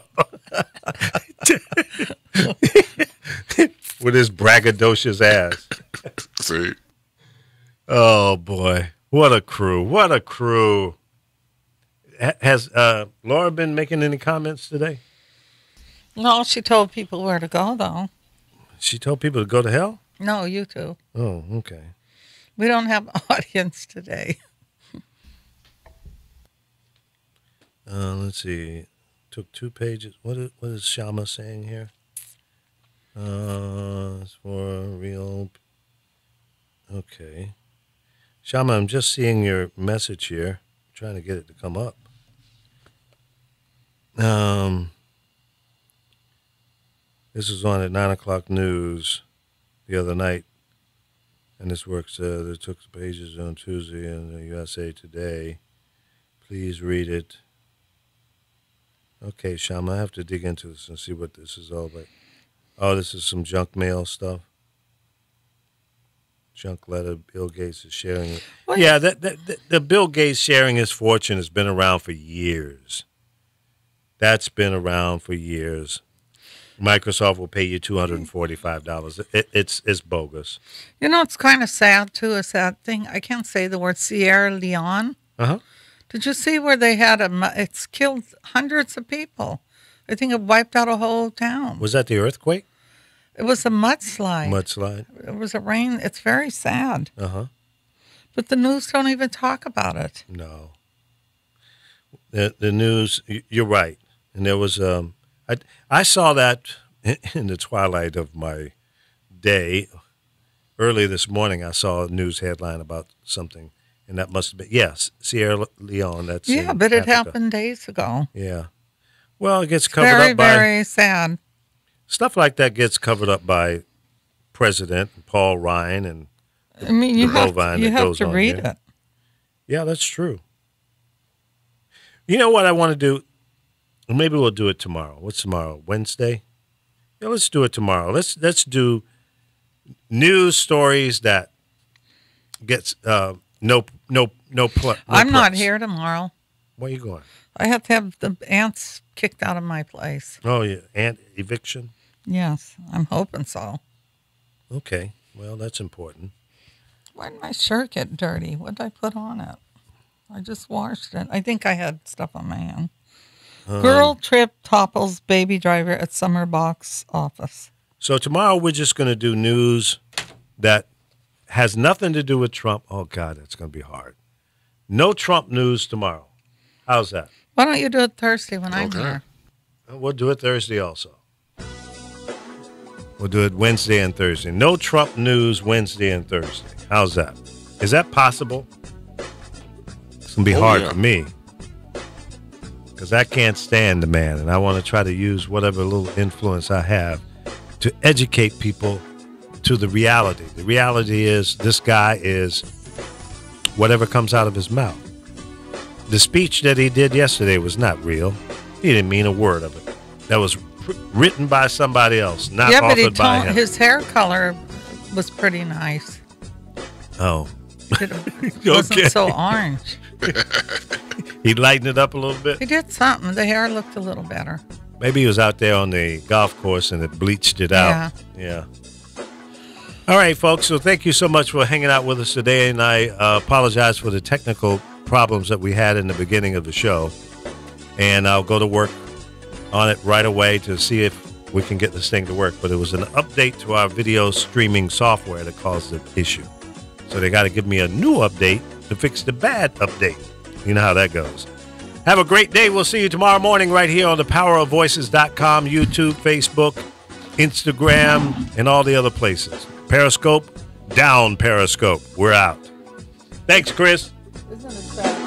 S2: with his braggadocious ass.
S3: See,
S2: Oh boy, what a crew! What a crew! Has Laura been making any comments today?
S1: No, she told people where to go, though.
S2: She told people to go to hell.
S1: No, you two.
S2: Oh, okay.
S1: We don't have audience today.
S2: Let's see. Took 2 pages. What is Shama saying here? It's for real. Okay. Shama, I'm just seeing your message here. I'm trying to get it to come up. This was on at 9 o'clock news the other night. And this works. They took the pages on Tuesday in the USA Today. Please read it. Okay, Shama, I have to dig into this and see what this is all about. Oh, this is some junk mail stuff. Junk letter. Bill Gates is sharing it.
S1: What?
S2: Yeah, the Bill Gates sharing his fortune has been around for years. That's been around for years. Microsoft will pay you $245. It's bogus.
S1: You know, it's kind of sad, too, a sad thing. I can't say the word Sierra Leone.
S2: Uh-huh.
S1: Did you see where they had it's killed hundreds of people. I think it wiped out a whole town.
S2: Was that the earthquake?
S1: It was a mudslide.
S2: Mudslide.
S1: It was a rain. It's very sad.
S2: Uh-huh.
S1: But the news don't even talk about it.
S2: No. The news, you're right. And there was, I saw that in the twilight of my day. Early this morning, I saw a news headline about something, and that must have been, yes, Sierra Leone. That's
S1: Yeah, but it
S2: Africa.
S1: happened days ago.
S2: Yeah. Well, it gets covered
S1: Very,
S2: up by,
S1: very sad.
S2: stuff like that gets covered up by President Paul Ryan and
S1: I mean, you
S2: the
S1: have
S2: bovine
S1: to, you
S2: that
S1: have
S2: goes
S1: to
S2: on
S1: read
S2: there.
S1: it.
S2: Yeah, that's true. You know what I want to do? Maybe we'll do it tomorrow. What's tomorrow? Wednesday? Yeah, let's do it tomorrow. Let's do news stories that gets no
S1: I'm not
S2: press.
S1: here tomorrow.
S2: Where you going?
S1: I have to have the ants kicked out of my place.
S2: Oh, yeah, ant eviction.
S1: Yes, I'm hoping so.
S2: Okay, well that's important.
S1: Why did my shirt get dirty? What did I put on it? I just washed it. I think I had stuff on my hand. Girl trip topples baby driver at Summer Box office.
S2: So tomorrow we're just going to do news that has nothing to do with Trump. Oh God, that's going to be hard. No Trump news tomorrow. How's that?
S1: Why don't you do it Thursday when I'm
S3: Okay.
S1: here?
S2: We'll do it Thursday also. We'll do it Wednesday and Thursday. No Trump news Wednesday and Thursday. How's that? Is that possible? It's going to be hard
S3: yeah.
S2: for me because I can't stand the man, and I want to try to use whatever little influence I have to educate people to the reality. The reality is this guy is whatever comes out of his mouth. The speech that he did yesterday was not real. He didn't mean a word of it. That was written by somebody else, not
S1: Yeah, but
S2: authored by him.
S1: his hair color was pretty nice.
S2: Oh,
S1: It wasn't so orange.
S2: he lightened it up a little bit.
S1: He did something. The hair looked a little better.
S2: Maybe he was out there on the golf course and it bleached it out. Yeah. All right, folks. So thank you so much for hanging out with us today. And I apologize for the technical problems that we had in the beginning of the show. And I'll go to work on it right away to see if we can get this thing to work. But it was an update to our video streaming software that caused the issue. So they got to give me a new update to fix the bad update. You know how that goes. Have a great day. We'll see you tomorrow morning right here on thepowerofvoices.com, YouTube, Facebook, Instagram, and all the other places. Periscope, down Periscope. We're out. Thanks, Chris.
S1: Isn't it sad?